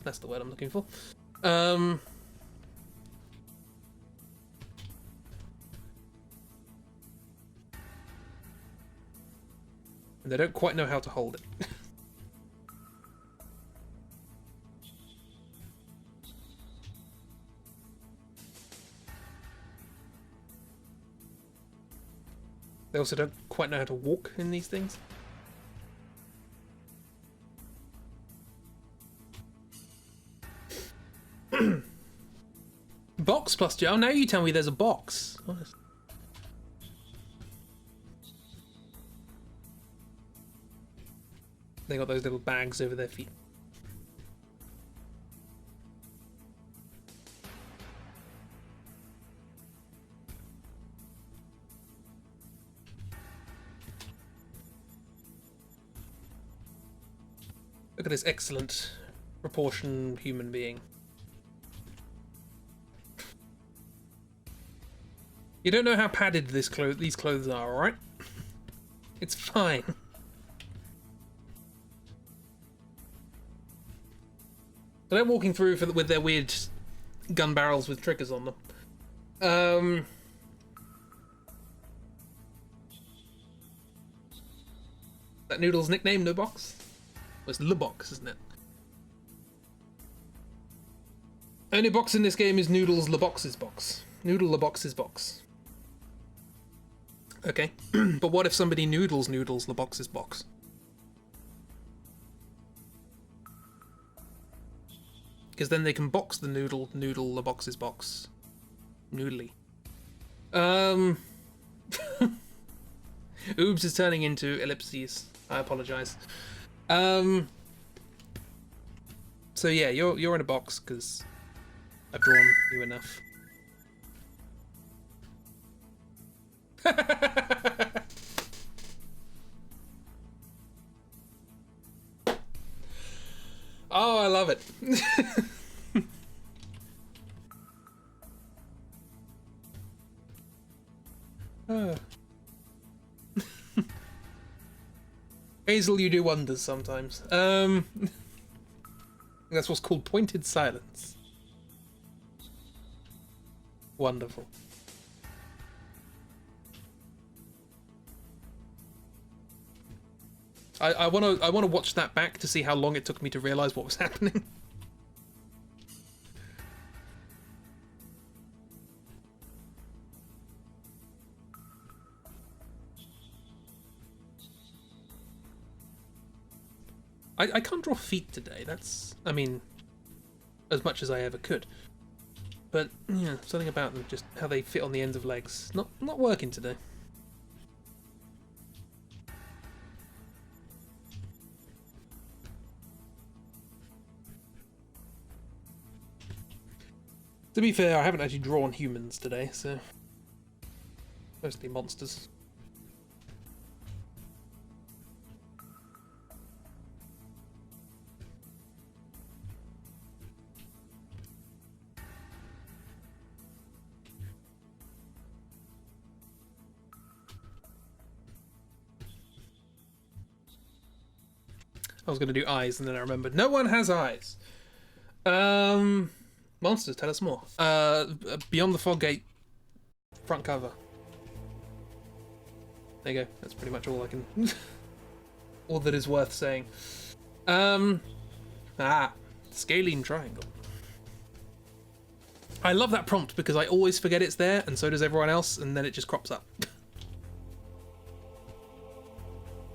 That's the word I'm looking for. And they don't quite know how to hold it. They also don't quite know how to walk in these things. Box plus Joe. Oh, now you tell me there's a box. Honest. They got those little bags over their feet. Look at this excellent proportion human being. You don't know how padded these clothes are, alright? It's fine. So they're walking through with their weird gun barrels with triggers on them. That Noodle's nickname, No Box? Well, it's Le Box, isn't it? Only box in this game is Noodle's Le Box's box. Noodle Le Box's box. Okay, but what if somebody Noodles Le Box's box? Because then they can box the Noodle Le Box's box. Noodly. Oobs is turning into ellipses. I apologize. So yeah, you're in a box because I've drawn you enough. Oh, I love it. Hazel, you do wonders sometimes. That's what's called pointed silence. Wonderful. I want to watch that back to see how long it took me to realize what was happening. I can't draw feet today. That's, I mean, as much as I ever could. But yeah, something about them, just how they fit on the ends of legs, not working today. To be fair, I haven't actually drawn humans today, so mostly monsters. I was going to do eyes, and then I remembered no one has eyes. Monsters, tell us more. Beyond the Fog Gate front cover. There you go. That's pretty much all I can... all that is worth saying. Scalene triangle. I love that prompt because I always forget it's there, and so does everyone else, and then it just crops up.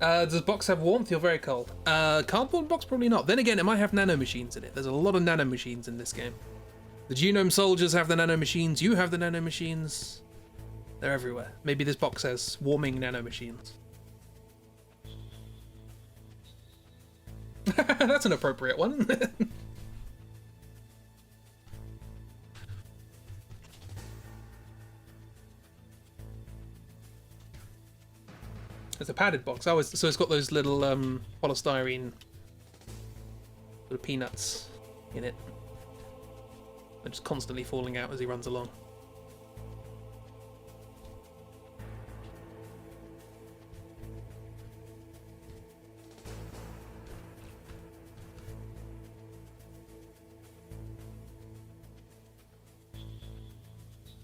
Does the box have warmth? You're very cold. Cardboard box? Probably not. Then again, it might have nanomachines in it. There's a lot of nanomachines in this game. The genome soldiers have the nanomachines. You have the nanomachines. They're everywhere. Maybe this box has warming nanomachines. That's an appropriate one. It's a padded box. Oh, so it's got those little polystyrene little peanuts in it. They're just constantly falling out as he runs along.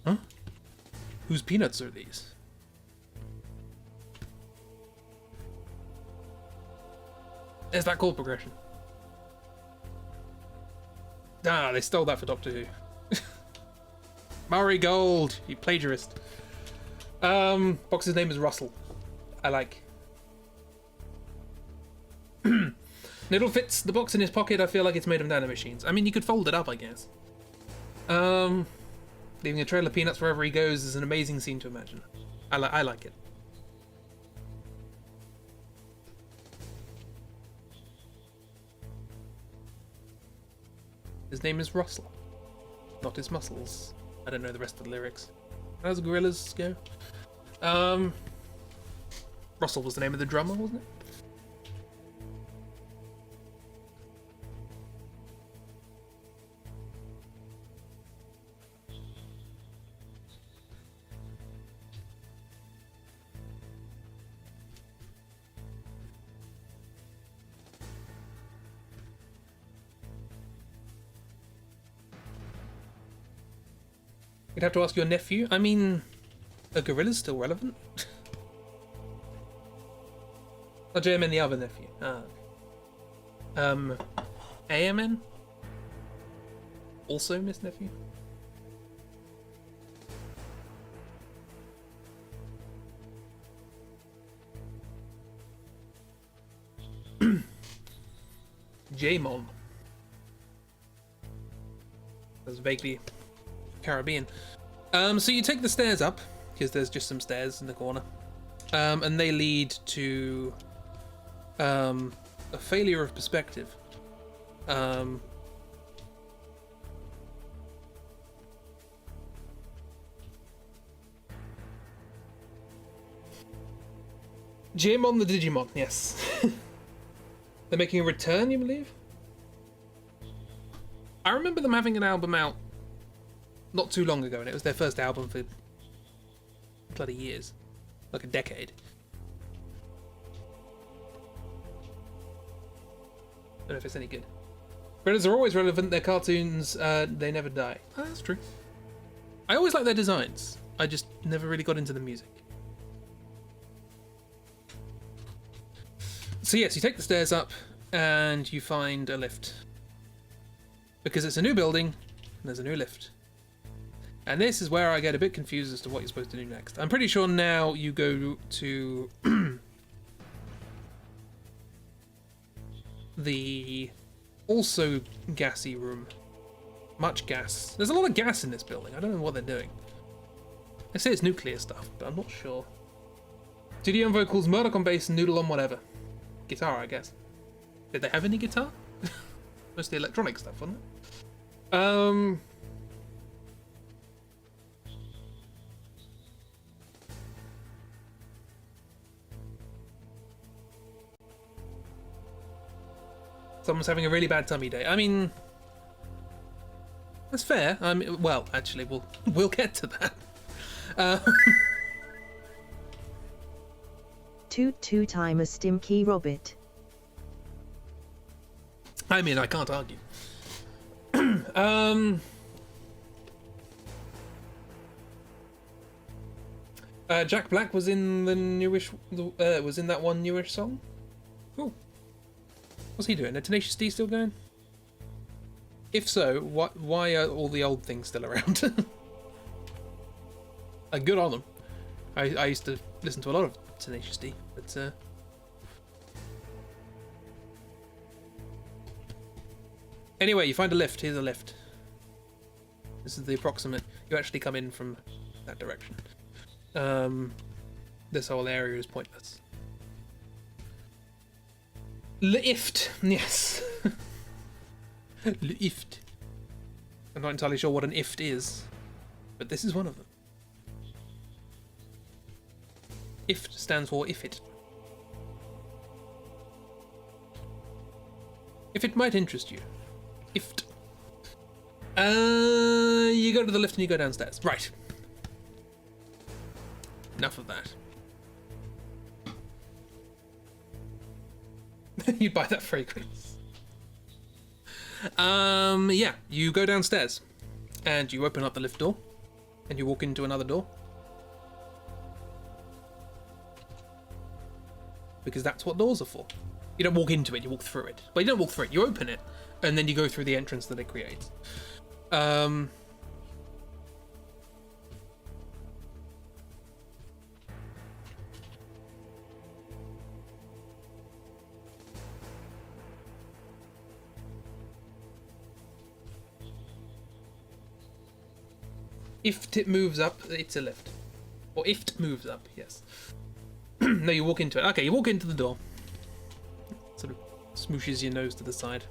Huh? Whose peanuts are these? There's that chord progression. Ah, they stole that for Doctor Who. Murray Gold, you plagiarist. Box's name is Russell. I like. Niddle fits the box in his pocket. I feel like it's made of nanomachines. I mean, you could fold it up, I guess. Leaving a trail of peanuts wherever he goes is an amazing scene to imagine. I like it. His name is Russell, not his muscles. I don't know the rest of the lyrics. How does Gorillas go? Russell was the name of the drummer, wasn't it? You'd have to ask your nephew. I mean, are gorillas still relevant? Oh, JMN, the other nephew. Ah. AMN? Also Miss Nephew? Jamon. That's vaguely Caribbean. So you take the stairs up, because there's just some stairs in the corner, and they lead to a failure of perspective. Jimon the Digimon, yes. They're making a return, you believe? I remember them having an album out not too long ago, and it was their first album for bloody years. Like a decade. Don't know if it's any good. Predators are always relevant, their cartoons, they never die. Oh, that's true. I always like their designs. I just never really got into the music. So yes, you take the stairs up, and you find a lift. Because it's a new building, and there's a new lift. And this is where I get a bit confused as to what you're supposed to do next. I'm pretty sure now you go to the also gassy room. Much gas. There's a lot of gas in this building. I don't know what they're doing. They say it's nuclear stuff, but I'm not sure. 2D on vocals, Murdoch on bass, and Noodle on whatever. Guitar, I guess. Did they have any guitar? Mostly electronic stuff, wasn't it? Someone's having a really bad tummy day. I mean, that's fair. I mean, well, actually, we'll get to that. Two-time a Stimkey Robert. I mean, I can't argue. Jack Black was in the newish, was in that one newish song. Cool. What's he doing? Are Tenacious D still going? If so, why are all the old things still around? Good on them. I used to listen to a lot of Tenacious D, but anyway, you find a lift. Here's a lift. This is the approximate. You actually come in from that direction. This whole area is pointless. Lift, yes. Lift. I'm not entirely sure what an ift is, but this is one of them. Ift stands for if it. If it might interest you. Ift. You go to the lift and you go downstairs. Right. Enough of that. You'd buy that fragrance. Yeah, you go downstairs and you open up the lift door and you walk into another door. Because that's what doors are for. You don't walk into it, you walk through it. Well, you don't walk through it, you open it and then you go through the entrance that it creates. If it moves up, it's a lift. Or if it moves up, yes. No, you walk into it. Okay, you walk into the door. Sort of smooshes your nose to the side.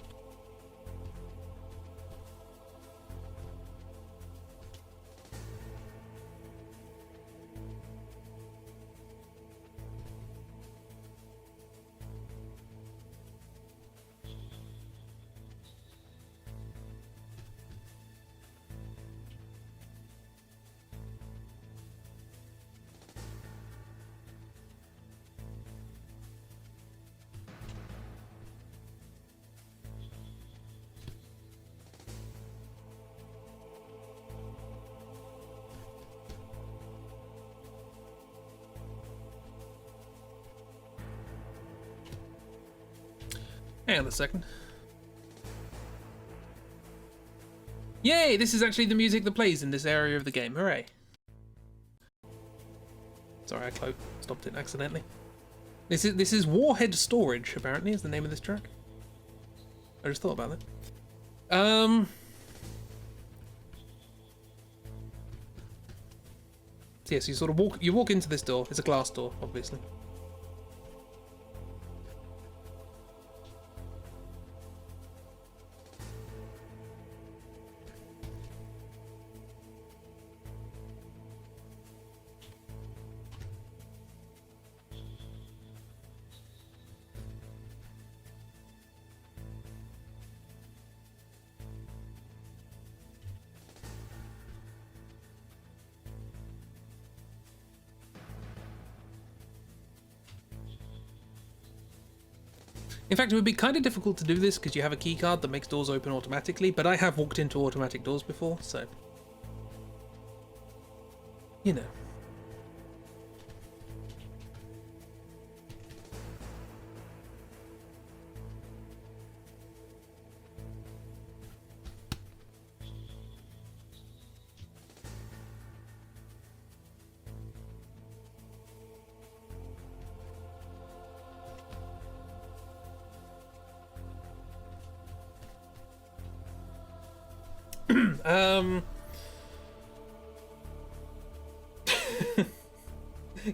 Hang on a second. Yay! This is actually the music that plays in this area of the game. Hooray. Sorry, I stopped it accidentally. This is Warhead Storage, apparently, is the name of this track. I just thought about that. So yes, you sort of walk into this door. It's a glass door, obviously. In fact, it would be kind of difficult to do this because you have a key card that makes doors open automatically, but I have walked into automatic doors before, so... You know.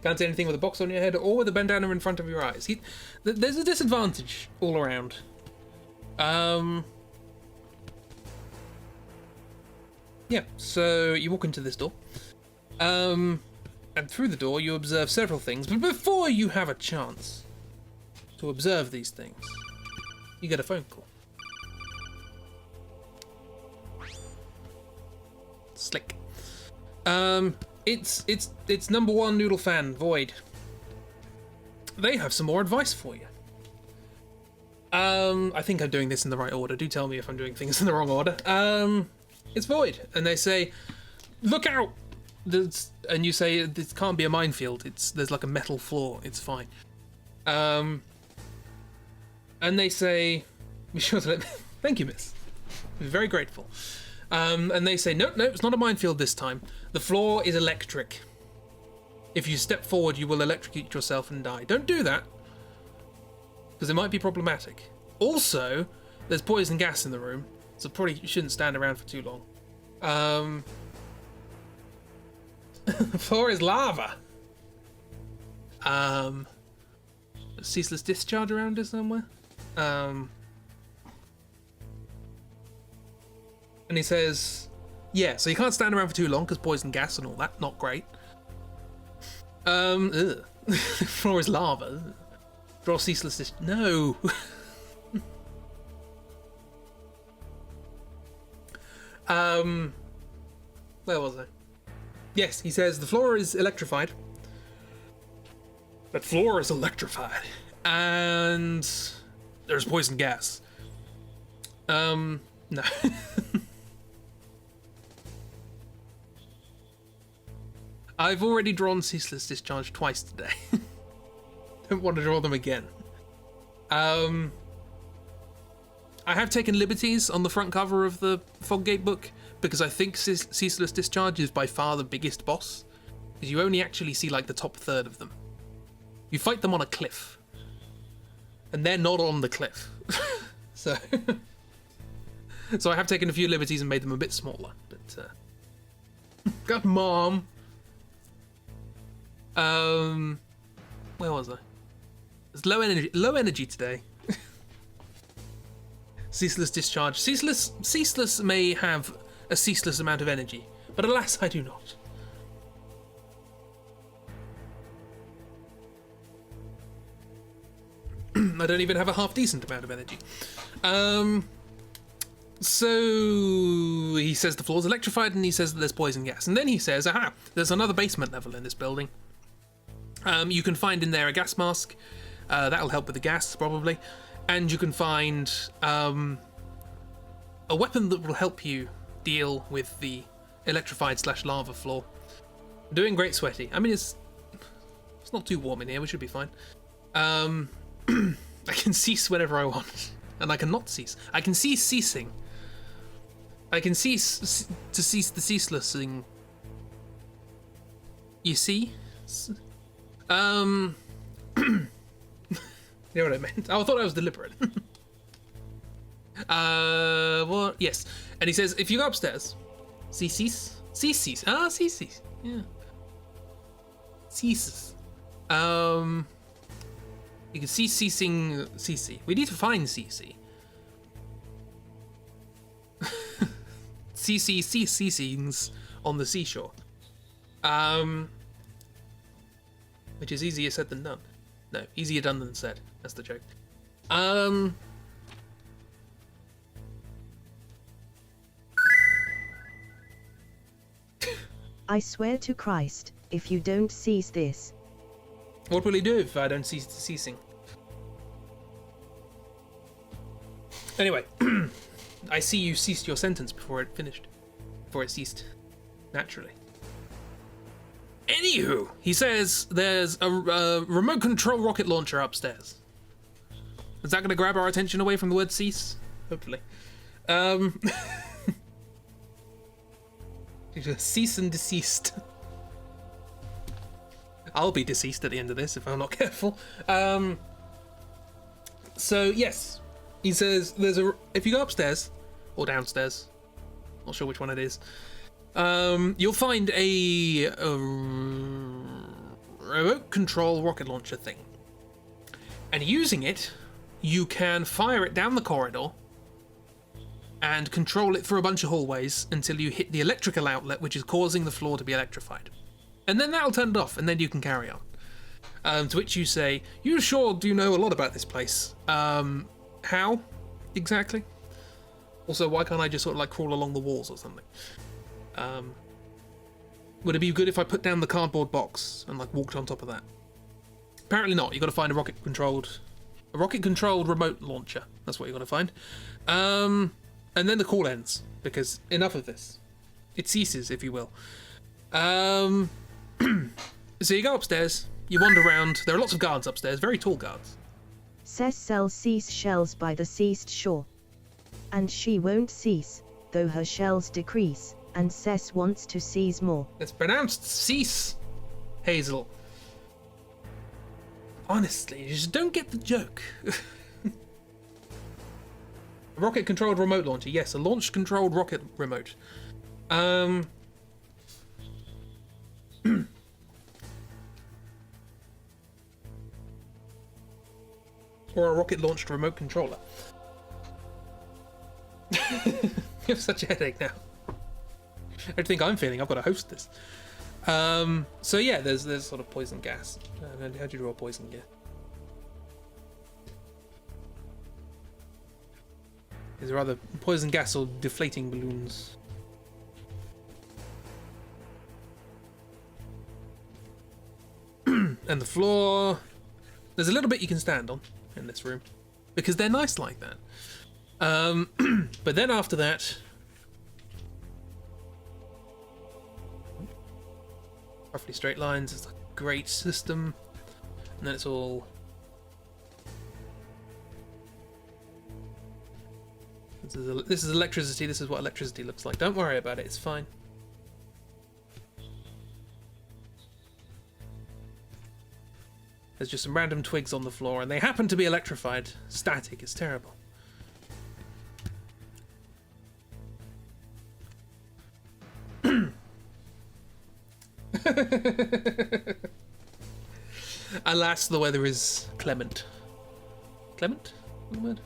Can't see anything with a box on your head or with a bandana in front of your eyes. There's a disadvantage all around. Yeah, so you walk into this door. And through the door you observe several things, but before you have a chance to observe these things, you get a phone call. Slick. It's number one noodle fan, Void. They have some more advice for you. I think I'm doing this in the right order. Do tell me if I'm doing things in the wrong order. It's Void, and they say, look out! And you say, this can't be a minefield. There's like a metal floor. It's fine. And they say, Be sure to let me... Thank you, miss. I'm very grateful. And they say, no, it's not a minefield this time. The floor is electric. If you step forward, you will electrocute yourself and die. Don't do that, because it might be problematic. Also, there's poison gas in the room, so probably you shouldn't stand around for too long. The floor is lava. Ceaseless discharge around it somewhere. And he says, yeah, so you can't stand around for too long because poison gas and all that, not great. The floor is lava. Draw ceaseless discharge. No. Where was I? Yes, he says the floor is electrified. That floor is electrified. And there's poison gas. No. I've already drawn ceaseless discharge twice today. Don't want to draw them again. I have taken liberties on the front cover of the Foggate book because I think ceaseless discharge is by far the biggest boss, because you only actually see like the top third of them. You fight them on a cliff, and they're not on the cliff. so I have taken a few liberties and made them a bit smaller. But God, Mom. Where was I? It's low energy today. Ceaseless discharge. Ceaseless may have a ceaseless amount of energy, but alas, I do not. I don't even have a half decent amount of energy. So he says the floor's electrified, and he says that there's poison gas, and then he says, aha, there's another basement level in this building. You can find in there a gas mask. That'll help with the gas, probably. And you can find a weapon that will help you deal with the electrified / lava floor. I'm doing great sweaty. I mean, it's not too warm in here. We should be fine. I can cease whenever I want. And I can not cease. I can cease ceasing. I can cease to cease the ceaselessing. You see? You know what I meant? Oh, I thought I was deliberate. What? Yes. And he says, if you go upstairs, cease. Yeah. Ceases. You can see ceasing CC. We need to find CC. CC ceasings on the seashore. Which is easier said than done. No, easier done than said. That's the joke. I swear to Christ, if you don't cease this. What will he do if I don't cease ceasing? Anyway, I see you ceased your sentence before it finished. Before it ceased. Naturally. Anywho, he says there's a remote control rocket launcher upstairs. Is that going to grab our attention away from the word cease? Hopefully. Cease and deceased. I'll be deceased at the end of this if I'm not careful. So yes, he says if you go upstairs or downstairs, not sure which one it is, you'll find a remote control rocket launcher thing, and using it, you can fire it down the corridor and control it through a bunch of hallways until you hit the electrical outlet, which is causing the floor to be electrified. And then that'll turn it off, and then you can carry on. To which you say, you sure do know a lot about this place. How? Exactly? Also, why can't I just sort of like crawl along the walls or something? Would it be good if I put down the cardboard box and like walked on top of that? Apparently not. You've got to find a rocket-controlled remote launcher. That's what you've got to find. And then the call ends, because enough of this. It ceases, if you will. So you go upstairs, you wander around. There are lots of guards upstairs, very tall guards. Cess sells cease shells by the ceased shore. And she won't cease, though her shells decrease, and Cess wants to seize more. It's pronounced cease, Hazel. Honestly, you just don't get the joke. A rocket-controlled remote launcher. Yes, a launch-controlled rocket remote. Or a rocket-launched remote controller. You have such a headache now. I don't think I'm feeling. I've got to host this. So yeah, there's sort of poison gas. How do you draw poison gas? Is there either poison gas or deflating balloons? And the floor. There's a little bit you can stand on in this room because they're nice like that. But then after that, roughly straight lines. It's like a great system, and then it's all. This is electricity. This is what electricity looks like. Don't worry about it. It's fine. There's just some random twigs on the floor, and they happen to be electrified. Static. It's terrible. Alas, the weather is clement. Clement? What word?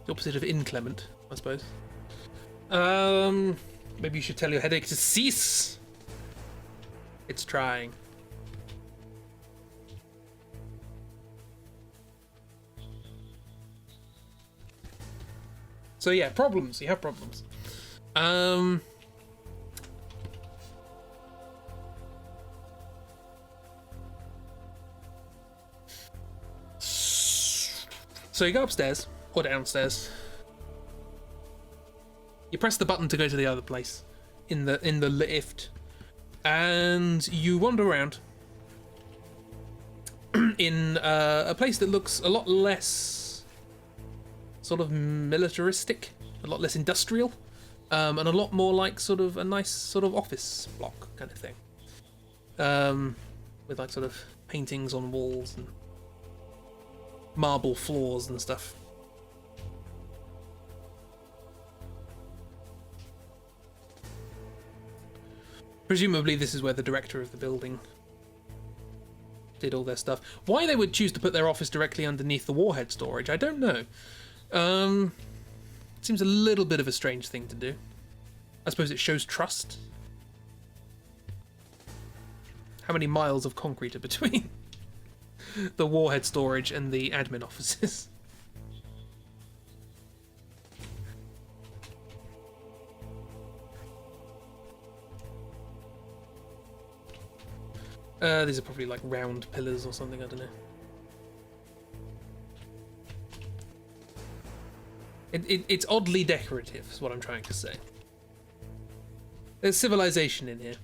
The opposite of inclement, I suppose. Maybe you should tell your headache to cease. It's trying. So yeah, problems. You have problems. So you go upstairs or downstairs. You press the button to go to the other place in the lift, and you wander around in a place that looks a lot less sort of militaristic, a lot less industrial, and a lot more like sort of a nice sort of office block kind of thing, with like sort of paintings on walls and marble floors and stuff. Presumably this is where the director of the building did all their stuff. Why they would choose to put their office directly underneath the warhead storage, I don't know. Seems a little bit of a strange thing to do. I suppose it shows trust. How many miles of concrete are between the warhead storage and the admin offices? These are probably like round pillars or something, I don't know. It's oddly decorative, is what I'm trying to say. There's civilization in here.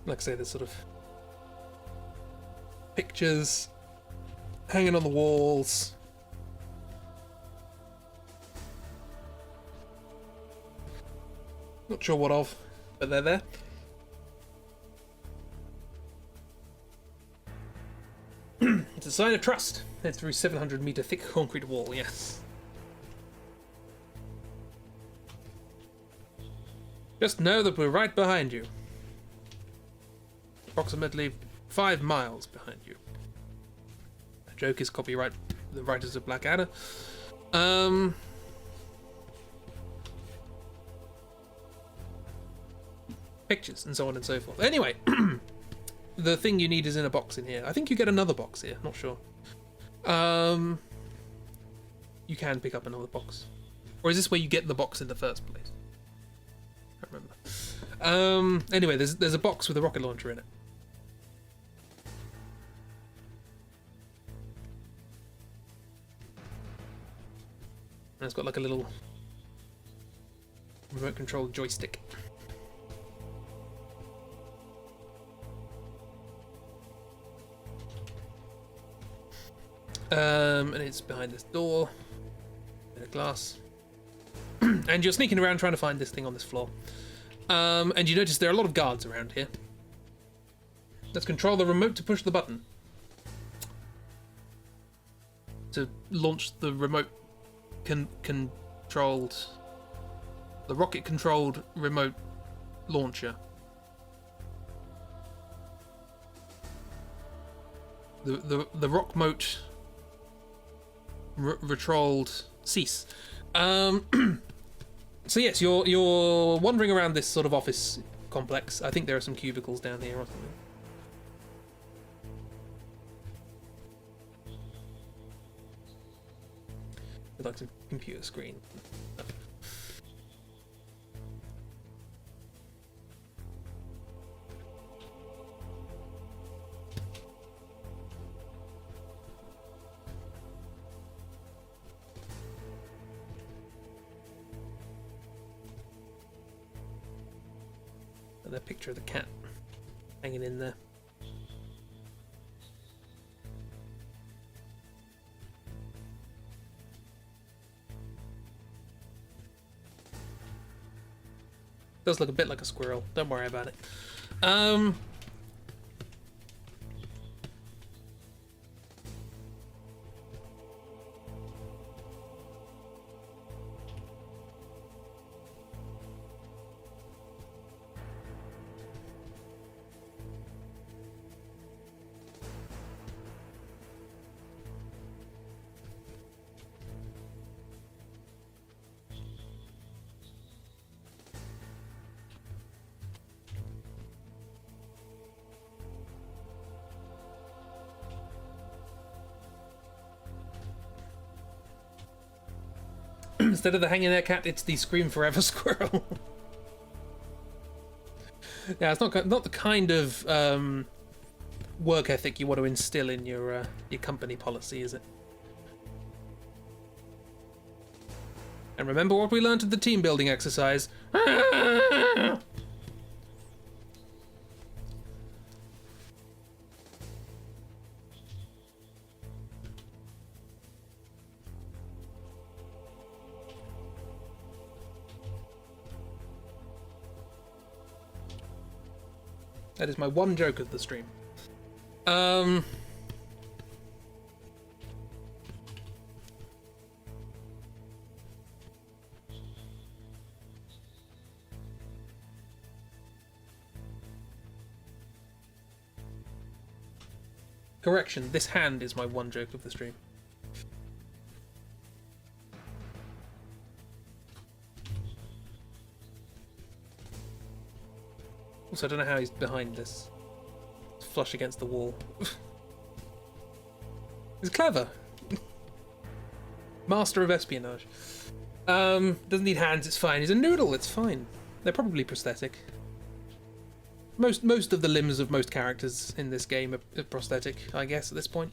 Like I say, there's sort of pictures hanging on the walls. Not sure what of, but they're there. It's a sign of trust. It's through 700-meter thick concrete wall, yes. Just know that we're right behind you. Approximately 5 miles behind you. The joke is copyright the writers of Blackadder. Pictures and so on and so forth. Anyway, the thing you need is in a box in here. I think you get another box here, not sure. You can pick up another box. Or is this where you get the box in the first place? I can't remember. Anyway, there's a box with a rocket launcher in it. And it's got like a little remote controlled joystick. And it's behind this door. In a glass. And you're sneaking around trying to find this thing on this floor. And you notice there are a lot of guards around here. Let's control the remote to push the button. To launch the remote controlled... The rocket-controlled remote launcher. The rock mote retrolled cease. So yes, you're wandering around this sort of office complex. I think there are some cubicles down here or something. With like some computer screen. And a picture of the cat hanging in there. Does look a bit like a squirrel. Don't worry about it. Instead of the hanging there cat, it's the scream forever squirrel. Yeah, it's not the kind of work ethic you want to instill in your company policy, is it? And remember what we learned at the team building exercise. That is my one joke of the stream. Correction, this hand is my one joke of the stream. Also, I don't know how he's behind this. It's flush against the wall. He's clever. Master of espionage. Doesn't need hands, it's fine. He's a noodle, it's fine. They're probably prosthetic. Most of the limbs of most characters in this game are prosthetic, I guess, at this point.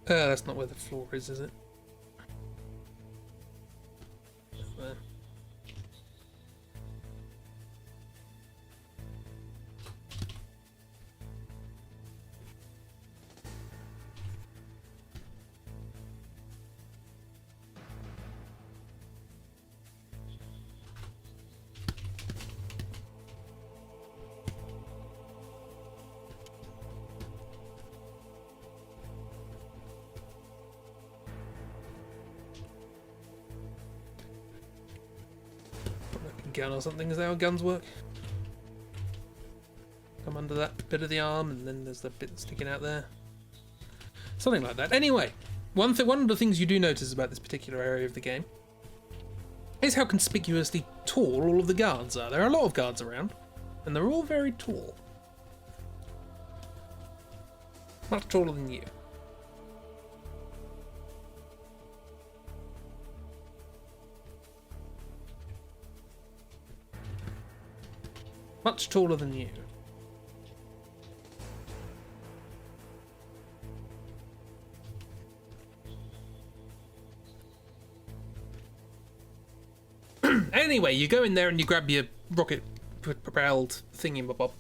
That's not where the floor is it? There. gun or something. Is that how guns work? Come under that bit of the arm, and then there's the bit sticking out there. Something like that. Anyway, one of the things you do notice about this particular area of the game is how conspicuously tall all of the guards are. There are a lot of guards around, and they're all very tall. Much taller than you. Much taller than you. Anyway, you go in there and you grab your rocket-propelled thingy-bob.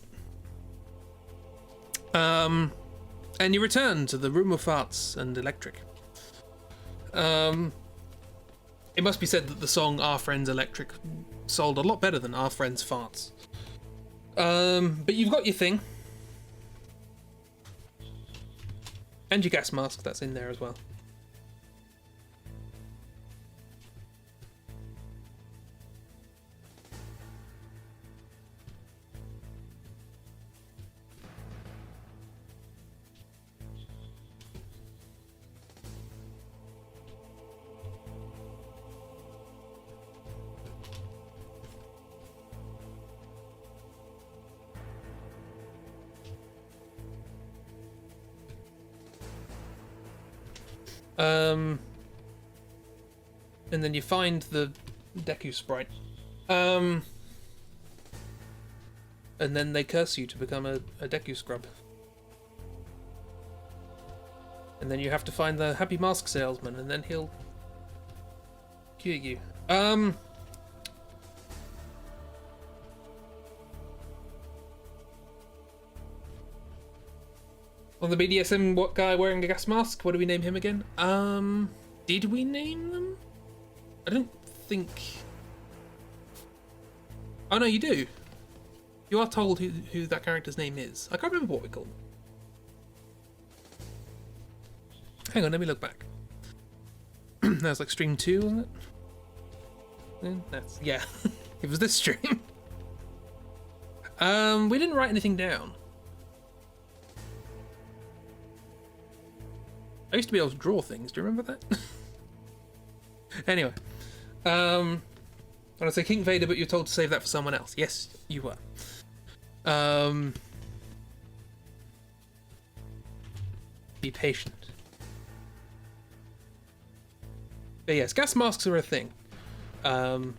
And you return to the room of farts and electric. It must be said that the song Our Friends Electric sold a lot better than Our Friends Farts. But you've got your thing. And your gas mask, that's in there as well. And then you find the Deku sprite. And then they curse you to become a Deku scrub. And then you have to find the happy mask salesman, and then he'll cure you. On the BDSM, what guy wearing a gas mask? What do we name him again? Did we name them? I don't think... Oh no, you do. You are told who that character's name is. I can't remember what we called him. Hang on, let me look back. That was like stream 2, wasn't it? Yeah, it was this stream. We didn't write anything down. I used to be able to draw things. Do you remember that? Anyway, I want to say King Vader, but you're told to save that for someone else. Yes, you were. Be patient. But yes, gas masks are a thing. And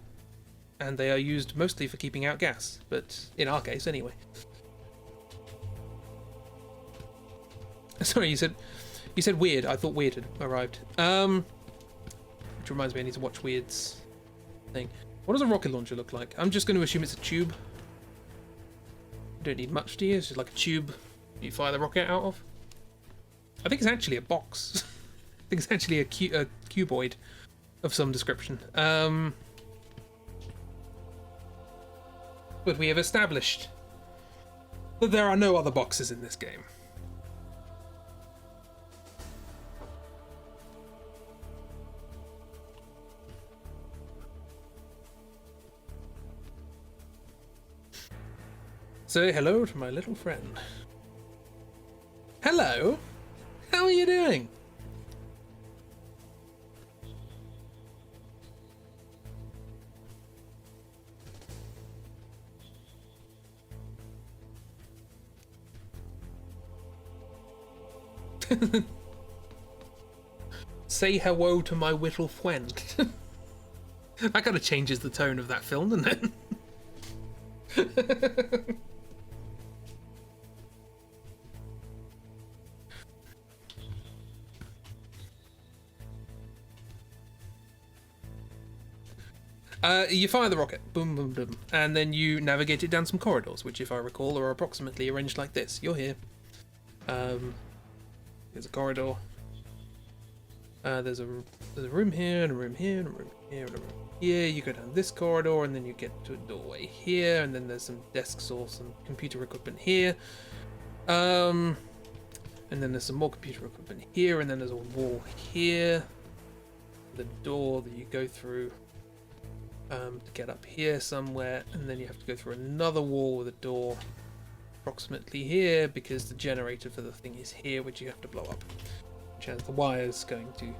they are used mostly for keeping out gas, but in our case, anyway. Sorry, you said Weird. I thought Weird had arrived. Which reminds me, I need to watch Weird's thing. What does a rocket launcher look like? I'm just going to assume it's a tube. You don't need much, do you? It's just like a tube you fire the rocket out of. I think it's actually a box. I think it's actually a cuboid of some description. But we have established that there are no other boxes in this game. Say hello to my little friend. Hello? How are you doing? Say hello to my little friend. That kind of changes the tone of that film, doesn't it? You fire the rocket, boom, boom, boom, and then you navigate it down some corridors, which, if I recall, are approximately arranged like this. You're here. There's a corridor. There's a room here, and a room here, and a room here, and a room here. You go down this corridor, and then you get to a doorway here, and then there's some desks or some computer equipment here. And then there's some more computer equipment here, and then there's a wall here. The door that you go through. to get up here somewhere, and then you have to go through another wall with a door approximately here, because the generator for the thing is here, which you have to blow up, which has the wires going to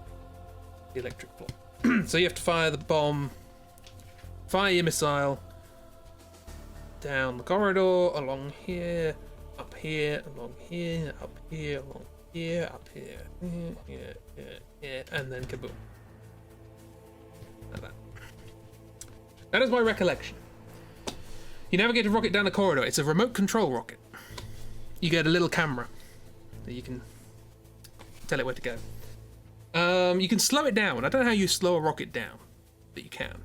the electric floor. So you have to fire the bomb, fire your missile down the corridor, along here, up here, along here, up here, along here, up here, here, and then kaboom. Like that. That is my recollection. You navigate a rocket down a corridor. It's a remote control rocket. You get a little camera that you can tell it where to go. You can slow it down. I don't know how you slow a rocket down, but you can.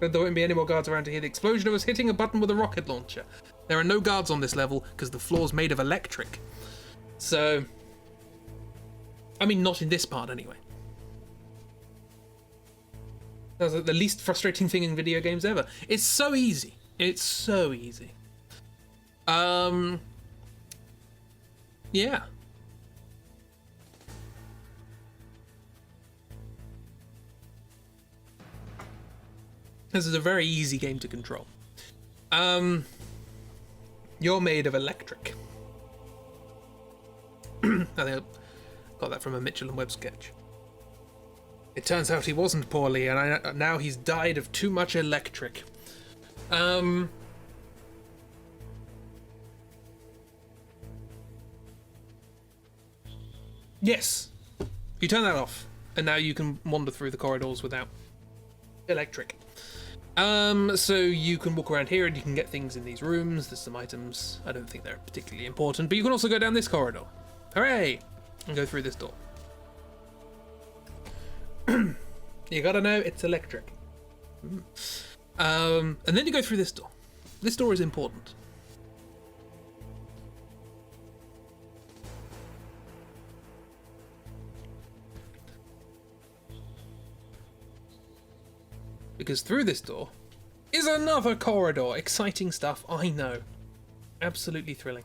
But there won't be any more guards around to hear the explosion of us hitting a button with a rocket launcher. There are no guards on this level because the floor's made of electric. So, I mean, not in this part anyway. That's the least frustrating thing in video games ever. It's so easy. It's so easy. Yeah. This is a very easy game to control. You're made of electric. I think I got that from a Mitchell and Webb sketch. It turns out he wasn't poorly, and now he's died of too much electric. Yes. You turn that off, and now you can wander through the corridors without electric. So you can walk around here and you can get things in these rooms. There's some items. I don't think they're particularly important, but you can also go down this corridor. Hooray! And go through this door. You gotta know it's electric. And then you go through this door. This door is important. Because through this door is another corridor. Exciting stuff, I know. Absolutely thrilling.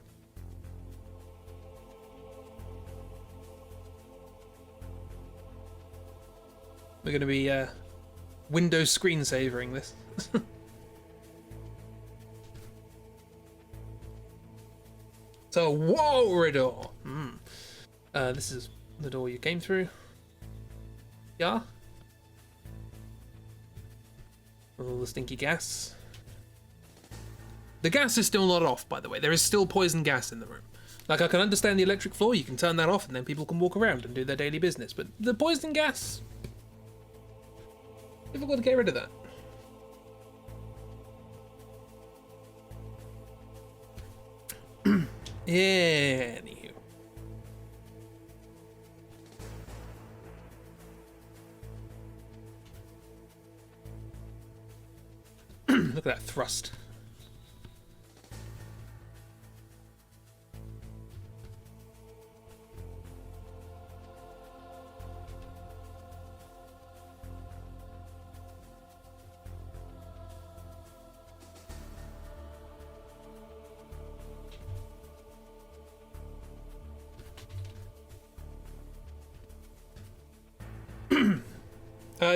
We're going to be Windows screensavering this. So, corridor. This is the door you came through. Yeah. All the stinky gas. The gas is still not off, by the way. There is still poison gas in the room. Like, I can understand the electric floor, you can turn that off and then people can walk around and do their daily business. But the poison gas... difficult to get rid of that. Anywho. Look at that thrust.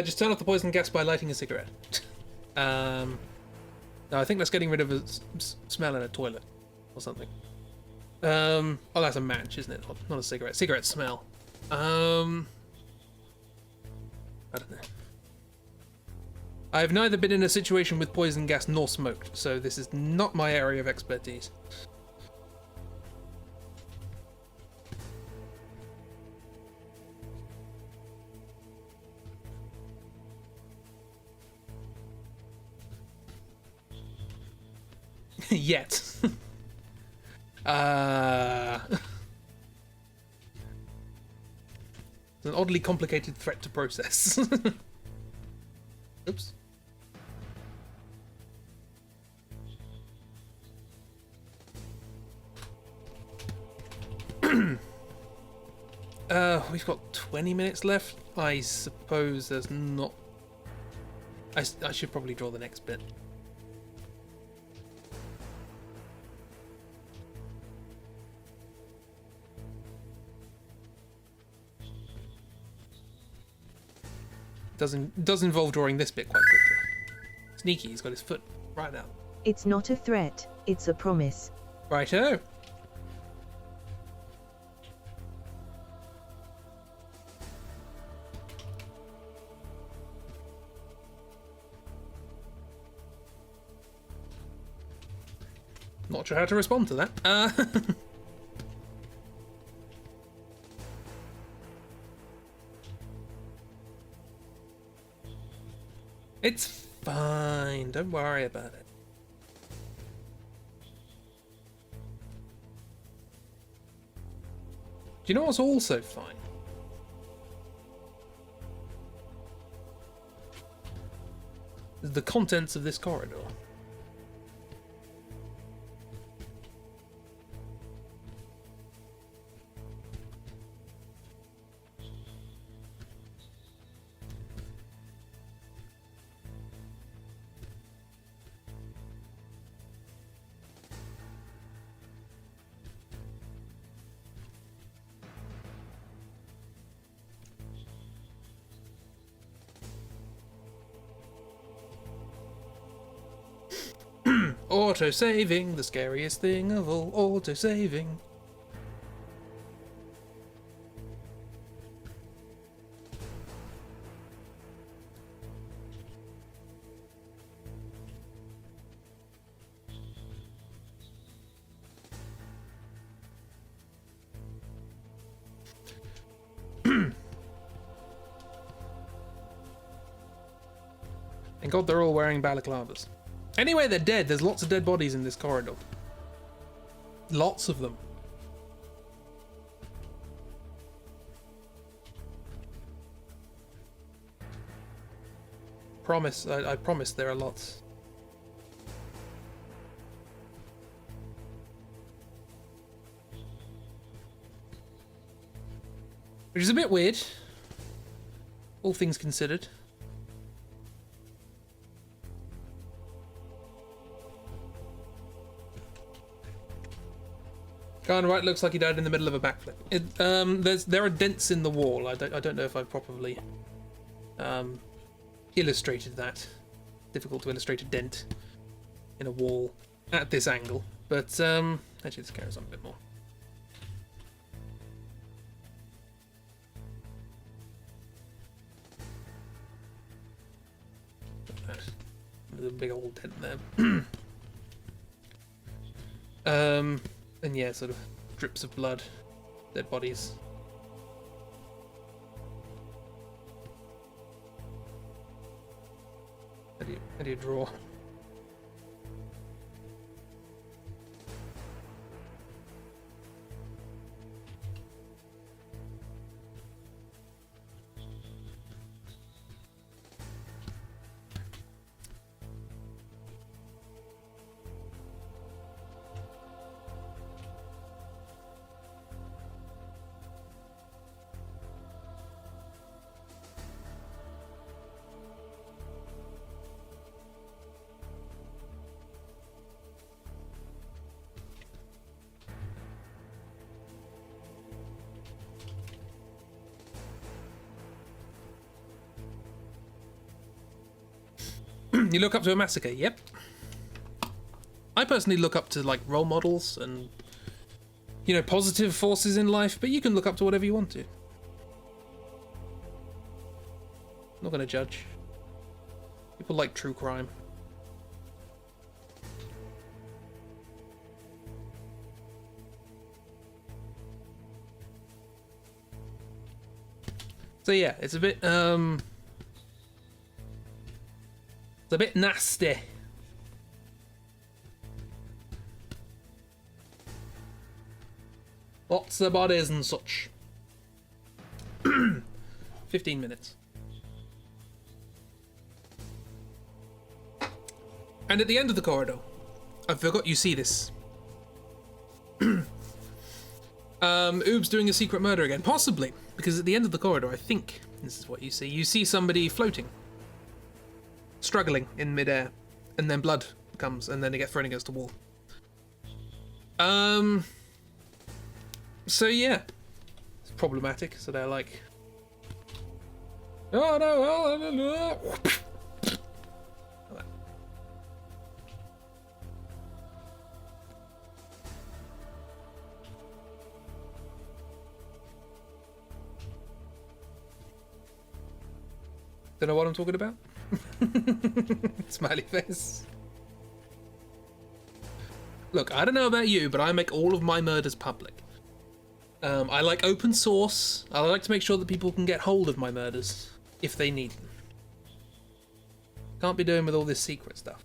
Just turn off the poison gas by lighting a cigarette. No, I think that's getting rid of a smell in a toilet or something. Oh, that's a match, isn't it? Not a cigarette. Cigarette smell. I don't know. I've neither been in a situation with poison gas nor smoked, so this is not my area of expertise. Yet. It's an oddly complicated threat to process. Oops. We've got 20 minutes left. I suppose there's not... I should probably draw the next bit. Does involve drawing this bit quite quickly. Sneaky, he's got his foot right out. It's not a threat, it's a promise. Righto. Not sure how to respond to that. It's fine. Don't worry about it. Do you know what's also fine? The contents of this corridor. Auto-saving, the scariest thing of all, auto-saving. Thank God they're all wearing balaclavas. Anyway, they're dead. There's lots of dead bodies in this corridor. Lots of them. Promise, I promise there are lots. Which is a bit weird, all things considered. Guy on the right looks like he died in the middle of a backflip. There are dents in the wall. I don't know if I've properly illustrated that. Difficult to illustrate a dent in a wall at this angle, but actually this carries on a bit more. There's a big old dent there. And yeah, sort of drips of blood, dead bodies. How do you draw? You look up to a massacre, yep. I personally look up to like role models and, you know, positive forces in life, but you can look up to whatever you want to. Not gonna judge. People like true crime. So yeah, it's a bit it's a bit nasty. Lots of bodies and such. 15 minutes. And at the end of the corridor, I forgot you see this. Oob's doing a secret murder again. Possibly, because at the end of the corridor, I think this is what you see. You see somebody floating. Struggling in midair, and then blood comes, and then they get thrown against the wall. So yeah, it's problematic. So they're like Oh no! Oh, no. Don't know what I'm talking about? Smiley face. Look, I don't know about you, but I make all of my murders public. I like open source. I like to make sure that people can get hold of my murders if they need them. Can't be doing with all this secret stuff.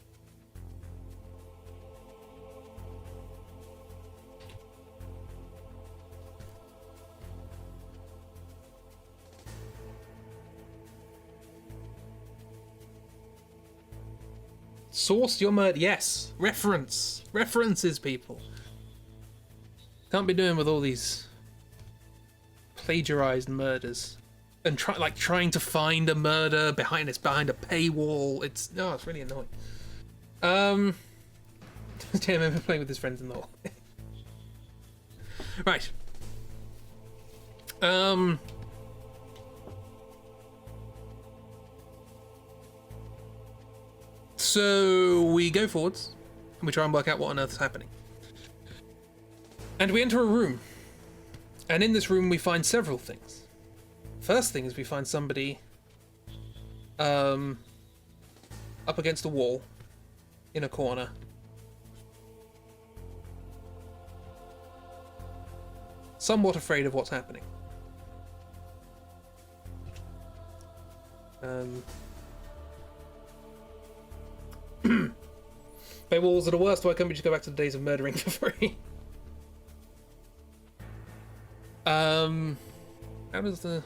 Source your murder. Yes. Reference. References, people. Can't be doing with all these plagiarized murders. And trying to find a murder behind a paywall. It's really annoying. I remember playing with his friends in the hall. Right. So we go forwards and we try and work out what on earth is happening. And we enter a room. And in this room we find several things. First thing is we find somebody up against a wall in a corner. Somewhat afraid of what's happening. Paywalls are the worst. Why can't we just go back to the days of murdering for free? How does the...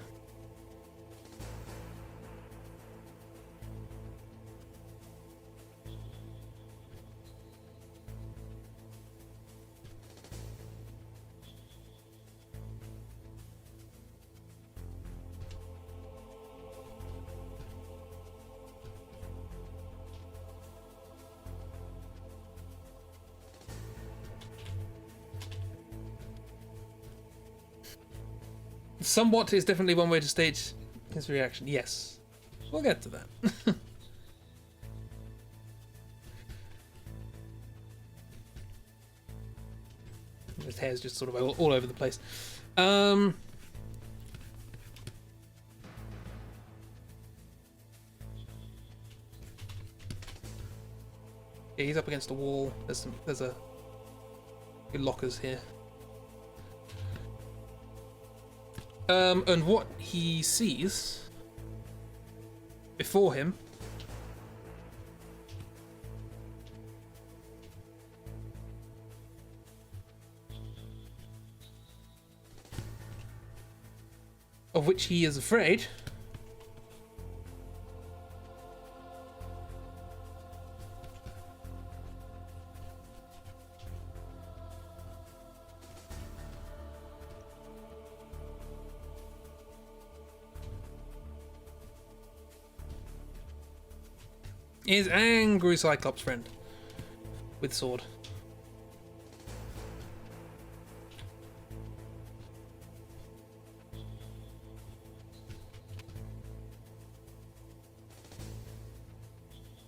Somewhat is definitely one way to state his reaction. Yes. We'll get to that. His hair's just sort of all over the place. Yeah, he's up against a wall. There's a few lockers here. And what he sees before him of which he is afraid is angry Cyclops friend with sword.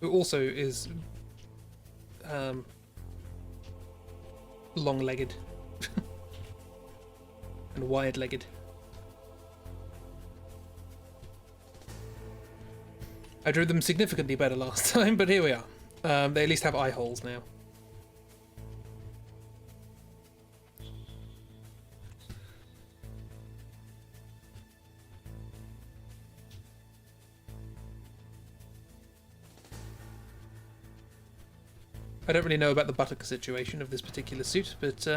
Who also is long-legged and wide-legged. I drew them significantly better last time, but here we are. They at least have eye holes now. I don't really know about the buttock situation of this particular suit, but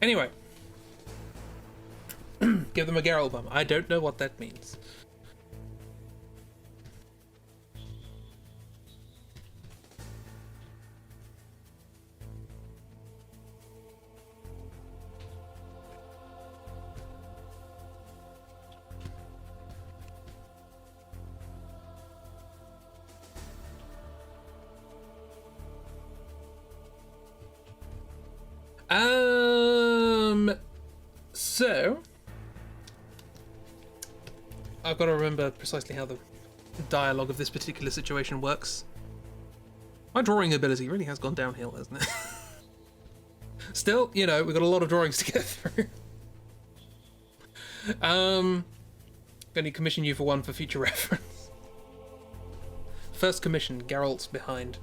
anyway, give them a Geralt bum. I don't know what that means. So, I've got to remember precisely how the dialogue of this particular situation works. My drawing ability really has gone downhill, hasn't it? Still, you know, we've got a lot of drawings to get through. Going to commission you for one for future reference. First commission, Geralt's behind.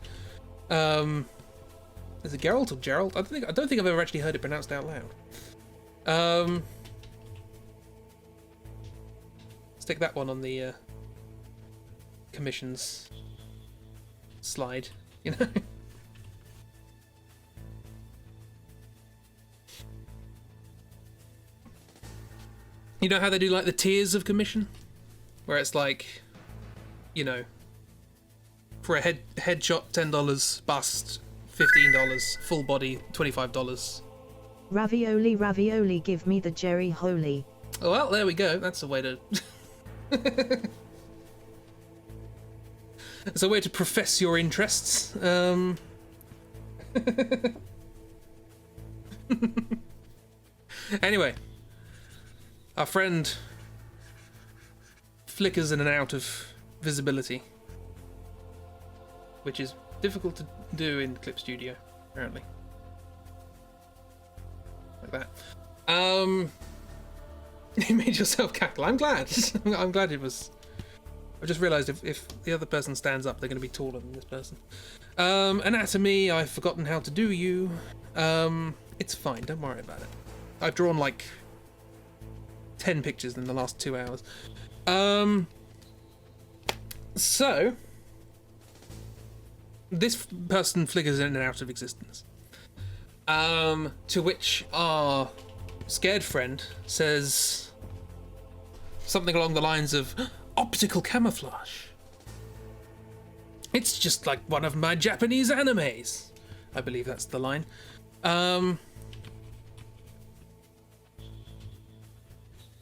Is it Geralt or Geralt? I don't think I've ever actually heard it pronounced out loud. Stick that one on the commissions slide, you know. You know how they do like the tiers of commission, where it's like, you know, for a headshot $10, bust $15, full body $25. Ravioli, ravioli, give me the Jerry Holy. Oh, well, there we go. That's a way to. It's a way to profess your interests. Anyway, our friend flickers in and out of visibility, which is difficult to do in Clip Studio, apparently. Like that. You made yourself cackle. I'm glad. I'm glad it was. I've just realised if the other person stands up, they're going to be taller than this person. Anatomy, I've forgotten how to do you. It's fine, don't worry about it. I've drawn like 10 pictures in the last 2 hours. So, this person flickers in and out of existence. To which our scared friend says something along the lines of, optical camouflage. It's just like one of my Japanese animes. I believe that's the line. I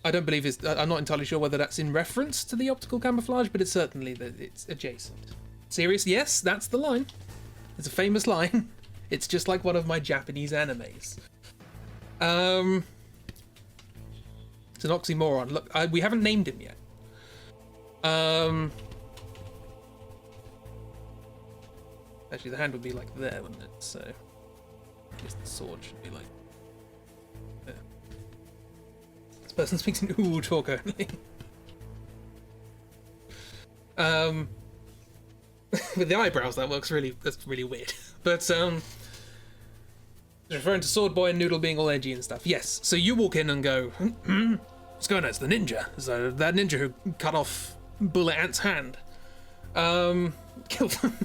don't believe I'm not entirely sure whether that's in reference to the optical camouflage, but it's certainly that it's adjacent. Serious? Yes, that's the line. It's a famous line. It's just like one of my Japanese animes. It's an oxymoron. Look, we haven't named him yet. Actually, the hand would be like there, wouldn't it? So, I guess the sword should be like there. This person speaks in ooh talk only. With the eyebrows, that works really. That's really weird. But referring to Sword Boy and Noodle being all edgy and stuff. Yes. So you walk in and go, what's going on? It's the ninja. So that ninja who cut off Bullet Ant's hand. Killed them.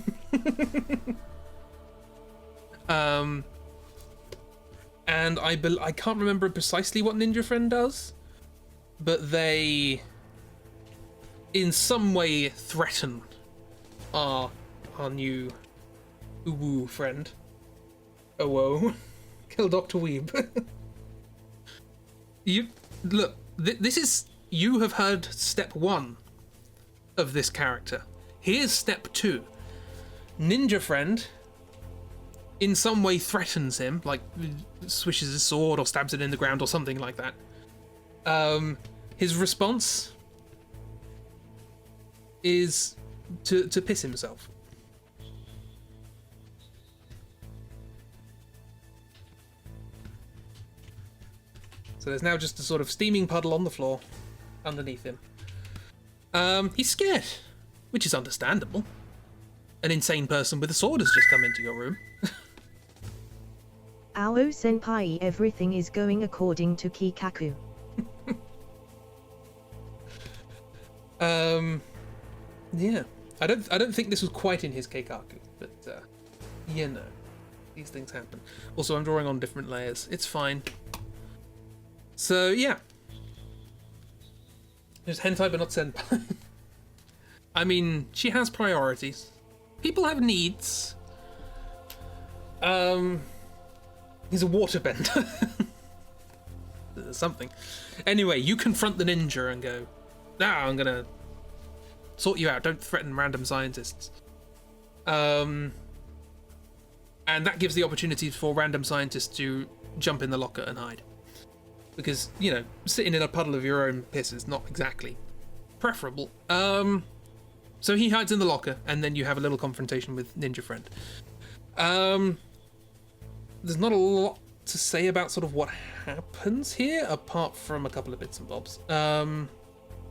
And I can't remember precisely what Ninja Friend does, but they in some way threaten our new uwu friend. Oh whoa. Kill Dr. Weeb. You look, this is, you have heard step 1 of this character. Here's step 2. Ninja Friend in some way threatens him, like swishes his sword or stabs it in the ground or something like that. His response is to piss himself. So there's now just a sort of steaming puddle on the floor underneath him. He's scared, which is understandable. An insane person with a sword has just come into your room. Ao senpai, everything is going according to Kikaku. Yeah. I don't think this was quite in his keikaku, but you know, these things happen. Also, I'm drawing on different layers. It's fine. So yeah. There's hentai but not senpai. I mean, she has priorities. People have needs. He's a waterbender. Something. Anyway, you confront the ninja and go, I'm gonna sort you out. Don't threaten random scientists. And that gives the opportunity for random scientists to jump in the locker and hide. because, you know, sitting in a puddle of your own piss is not exactly preferable. So he hides in the locker, and then you have a little confrontation with Ninja Friend. There's not a lot to say about sort of what happens here, apart from a couple of bits and bobs. I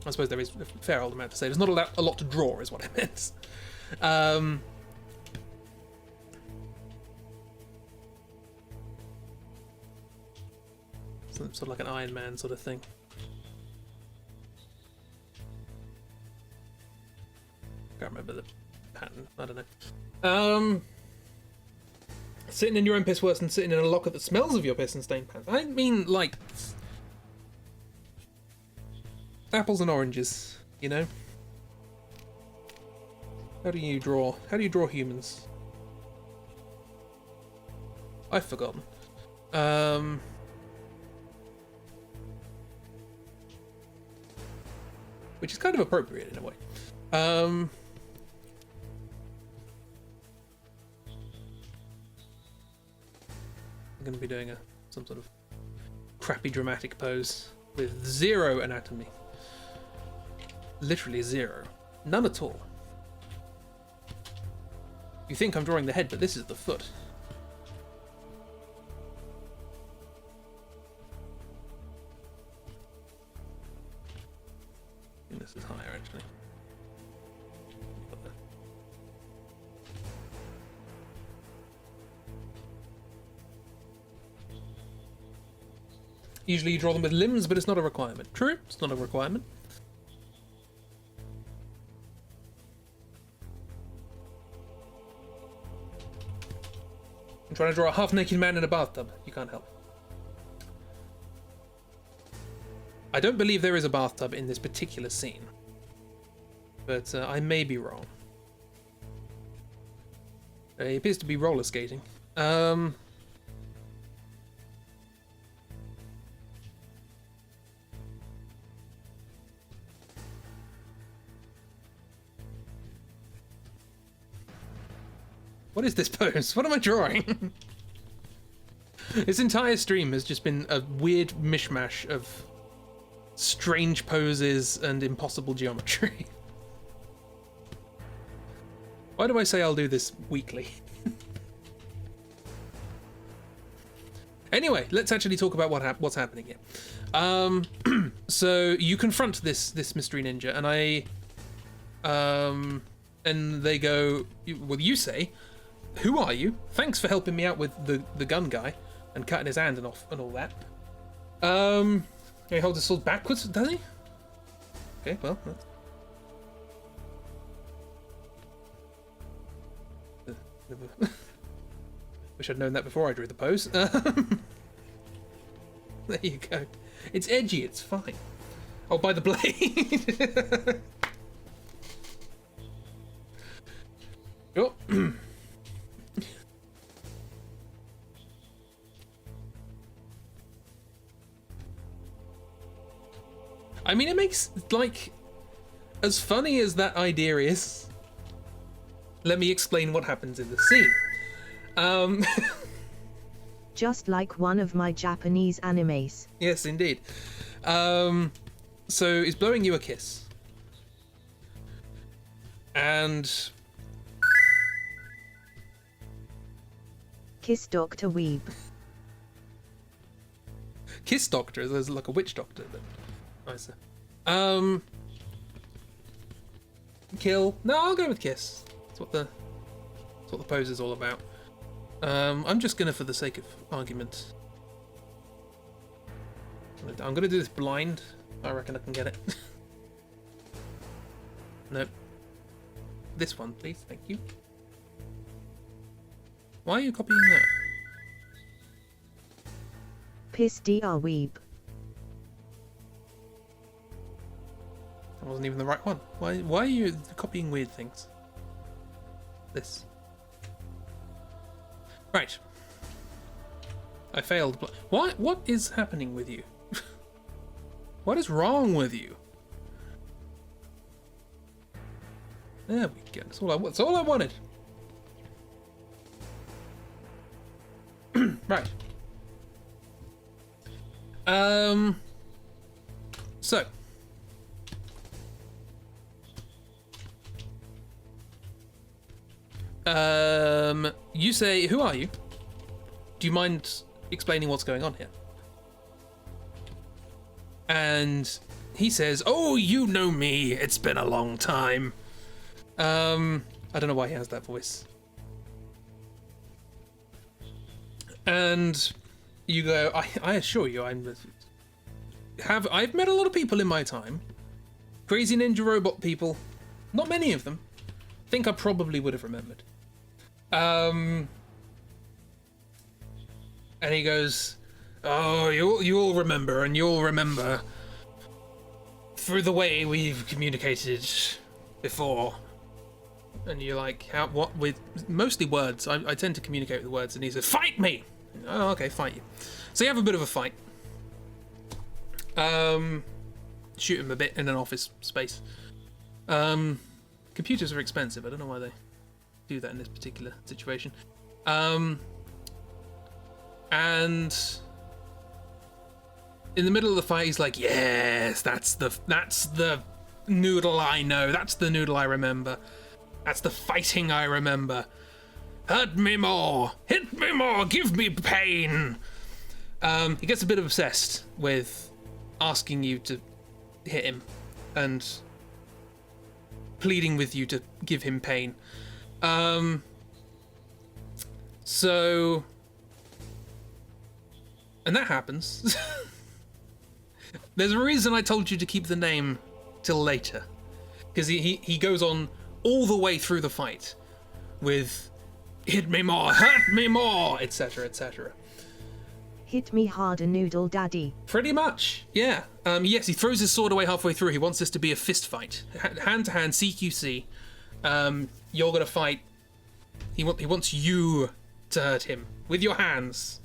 suppose there is a fair old amount to say. There's not a lot to draw, is what I meant. Sort of like an Iron Man sort of thing. Can't remember the pattern. I don't know. Sitting in your own piss worse than sitting in a locker that smells of your piss and stained pants. I mean, like, apples and oranges, you know? How do you draw humans? I've forgotten. Which is kind of appropriate in a way. I'm going to be doing some sort of crappy dramatic pose with zero anatomy. Literally zero. None at all. You think I'm drawing the head, but this is the foot. I think this is higher, actually. Usually you draw them with limbs, but it's not a requirement. True, it's not a requirement. I'm trying to draw a half-naked man in a bathtub. You can't help. I don't believe there is a bathtub in this particular scene, but I may be wrong. He appears to be roller skating. What is this pose? What am I drawing? This entire stream has just been a weird mishmash of strange poses and impossible geometry. Why do I say I'll do this weekly? Anyway, let's actually talk about what's happening here. So you confront this mystery ninja, and they go. Well, you say, "Who are you? Thanks for helping me out with the gun guy and cutting his hand and all that." He holds his sword backwards, does he? Okay, well. Wish I'd known that before I drew the pose. There you go. It's edgy, it's fine. Oh, by the blade. Oh. I mean, it makes, like, as funny as that idea is, let me explain what happens in the scene. Just like one of my Japanese animes. Yes, indeed. So he's blowing you a kiss. And... Kiss Dr. Weeb. Kiss Doctor, there's like a witch doctor, but... nicer. Kill. No, I'll go with kiss. That's what the pose is all about. I'm just gonna, for the sake of argument, I'm gonna do this blind. I reckon I can get it. Nope. This one, please. Thank you. Why are you copying that? Piss Dr. Weeb. That wasn't even the right one. Why are you copying weird things? This. Right. I failed. What is happening with you? What is wrong with you? There we go. That's all I wanted. Right. So. You say, who are you? Do you mind explaining what's going on here? And he says, oh, you know me. It's been a long time. I don't know why he has that voice. And you go, I assure you, I've met a lot of people in my time. Crazy ninja robot people. Not many of them. Think I probably would have remembered. And he goes, oh, you'll remember, and you'll remember through the way we've communicated before. And you're like, how, what, with mostly words. I tend to communicate with words. And he says, fight me! Oh, okay, fight you. So you have a bit of a fight. Shoot him a bit in an office space. Computers are expensive. I don't know why they do that in this particular situation. And in the middle of the fight, he's like, yes, that's the noodle I know. That's the noodle I remember. That's the fighting I remember. Hurt me more. Hit me more. Give me pain. He gets a bit obsessed with asking you to hit him and pleading with you to give him pain. So, and that happens. There's a reason I told you to keep the name till later, because he goes on all the way through the fight with hit me more, hurt me more, etc., etc. Hit me harder, noodle daddy. Pretty much, yeah. Yes, he throws his sword away halfway through. He wants this to be a fist fight, hand to hand, CQC. You're gonna fight. He wants you to hurt him with your hands.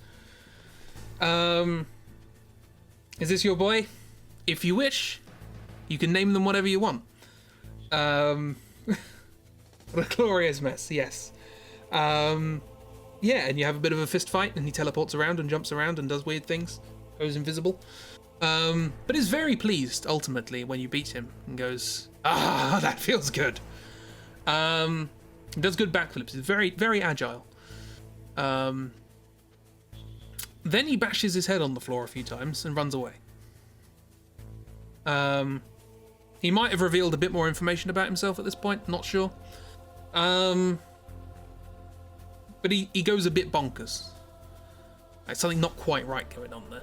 Is this your boy? If you wish, you can name them whatever you want. What a glorious mess, yes. Yeah, and you have a bit of a fist fight, and he teleports around and jumps around and does weird things, goes invisible. But is very pleased, ultimately, when you beat him, and goes, ah, that feels good. He does good backflips, he's very, very agile. Then he bashes his head on the floor a few times and runs away. He might have revealed a bit more information about himself at this point, not sure. But he goes a bit bonkers. Like something not quite right going on there.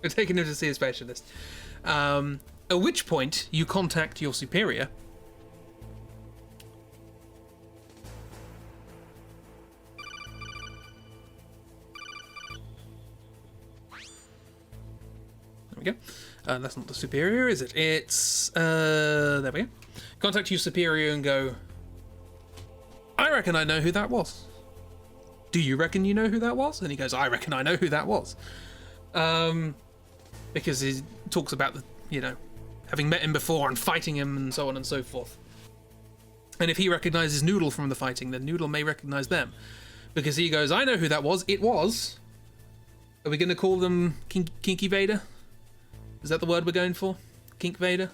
We're taking him to see a specialist. At which point you contact your superior. There we go. That's not the superior, is it? It's there we go. Contact your superior and go, I reckon I know who that was. Do you reckon you know who that was? And he goes, I reckon I know who that was. Because he talks about the, having met him before and fighting him and so on and so forth. And if he recognizes Noodle from the fighting, then Noodle may recognize them. Because he goes, I know who that was. It was. Are we going to call them Kinky Vader? Is that the word we're going for? Kink Vader?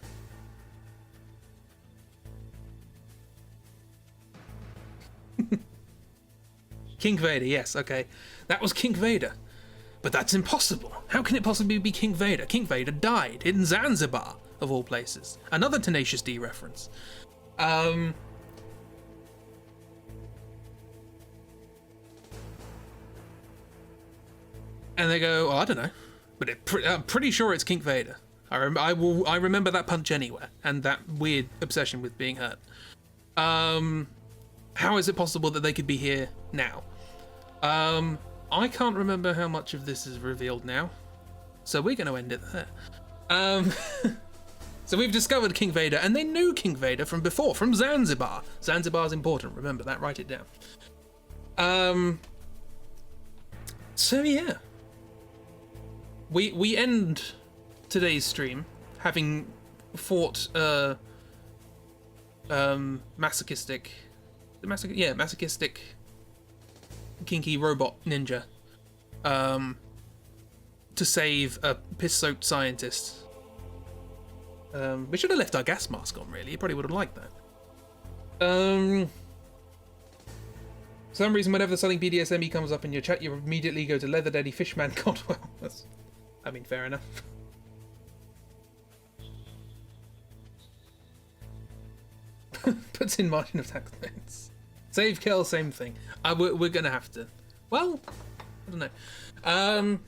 Kink Vader, yes, okay. That was Kink Vader. But that's impossible. How can it possibly be Kink Vader? Kink Vader died in Zanzibar, of all places. Another Tenacious D reference. And they go, well, I don't know. But I'm pretty sure it's Kink Vader. I remember that punch anywhere, and that weird obsession with being hurt. How is it possible that they could be here now? I can't remember how much of this is revealed now, so we're going to end it there. So we've discovered King Vader, and they knew King Vader from before, from Zanzibar. Zanzibar's important, remember that, write it down. So yeah. We end today's stream having fought masochistic kinky robot ninja to save a piss-soaked scientist. We should have left our gas mask on, really. You probably would have liked that. For some reason, whenever something BDSM comes up in your chat, you immediately go to Leather Daddy Fishman Codwell. That's, I mean, fair enough. Puts in margin of tax notes. Save, kill, same thing. We're going to have to. Well, I don't know.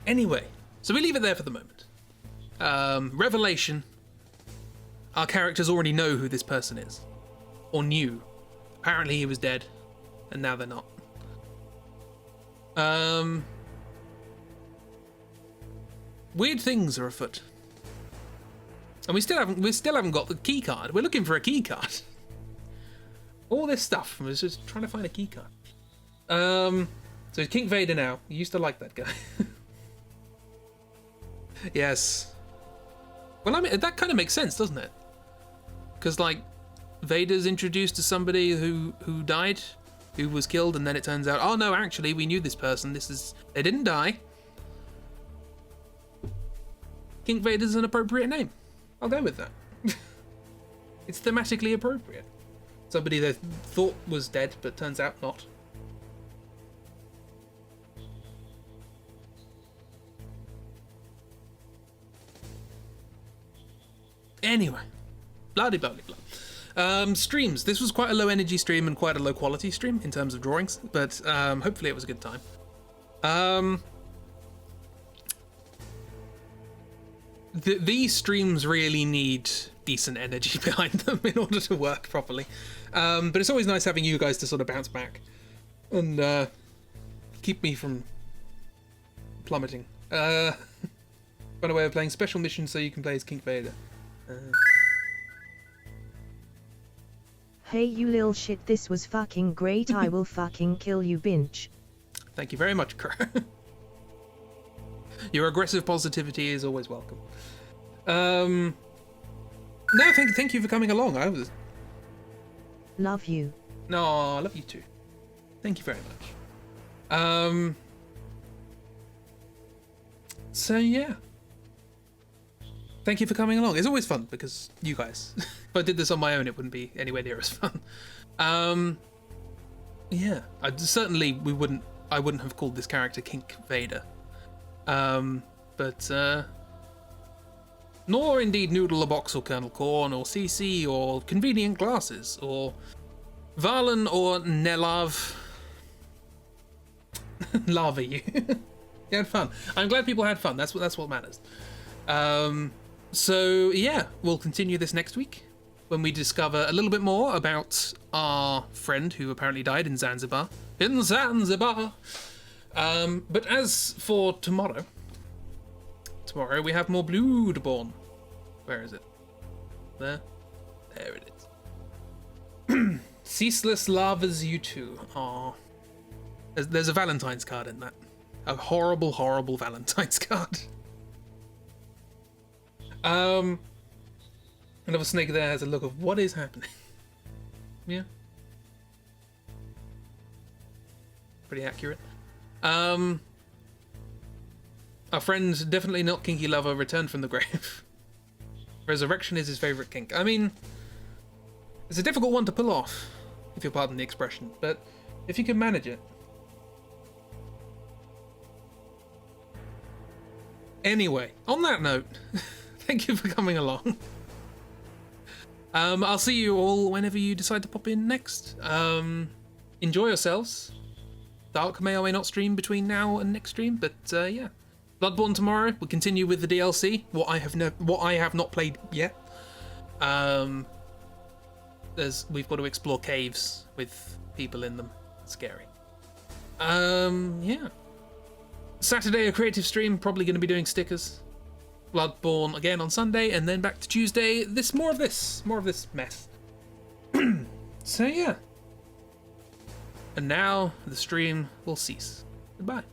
Anyway, so we leave it there for the moment. Revelation. Our characters already know who this person is. Or knew. Apparently he was dead. And now they're not. Weird things are afoot. And we still haven't got the key card. We're looking for a key card. All this stuff. I was just trying to find a key card. So it's Kink Vader now. You used to like that guy. Yes. Well, I mean, that kind of makes sense, doesn't it? Because, like, Vader's introduced to somebody who died, who was killed, and then it turns out, oh no, actually, we knew this person. They didn't die. Kink Vader's an appropriate name. I'll go with that. It's thematically appropriate. Somebody they thought was dead, but turns out not. Anyway, blah de blah de blah. Streams. This was quite a low energy stream and quite a low quality stream in terms of drawings, but hopefully it was a good time. These streams really need decent energy behind them in order to work properly. But it's always nice having you guys to sort of bounce back and keep me from plummeting. Find a way of playing special missions so you can play as Kink Vader. Hey you lil shit, this was fucking great. I will fucking kill you, binge. Thank you very much, Crow. Your aggressive positivity is always welcome. No, thank you for coming along. Love you. No, I love you too. Thank you very much. So yeah. Thank you for coming along. It's always fun because you guys. If I did this on my own, it wouldn't be anywhere near as fun. Yeah, I wouldn't have called this character Kink Vader. Nor indeed Noodle a Box or Colonel Corn or CC or Convenient Glasses or Valen or Nelav. Lava you. You had fun. I'm glad people had fun. That's what matters. So yeah, we'll continue this next week when we discover a little bit more about our friend who apparently died in Zanzibar. In Zanzibar! But as for tomorrow we have more Bloodborne. Where is it? There it is. Ceaseless Lavas You Too. Aww. There's a Valentine's card in that. A horrible, horrible Valentine's card. Another snake there has a look of what is happening. Yeah. Pretty accurate. Our friend, definitely not kinky lover, returned from the grave. Resurrection is his favourite kink. I mean, it's a difficult one to pull off, if you'll pardon the expression, but if you can manage it. Anyway, on that note, thank you for coming along. I'll see you all whenever you decide to pop in next. Enjoy yourselves. Dark may or may not stream between now and next stream, but yeah. Bloodborne tomorrow. We'll continue with the DLC. What I have not played yet. We've got to explore caves with people in them. It's scary. Yeah. Saturday a creative stream. Probably going to be doing stickers. Bloodborne again on Sunday, and then back to Tuesday. More of this mess. So yeah. And now the stream will cease. Goodbye.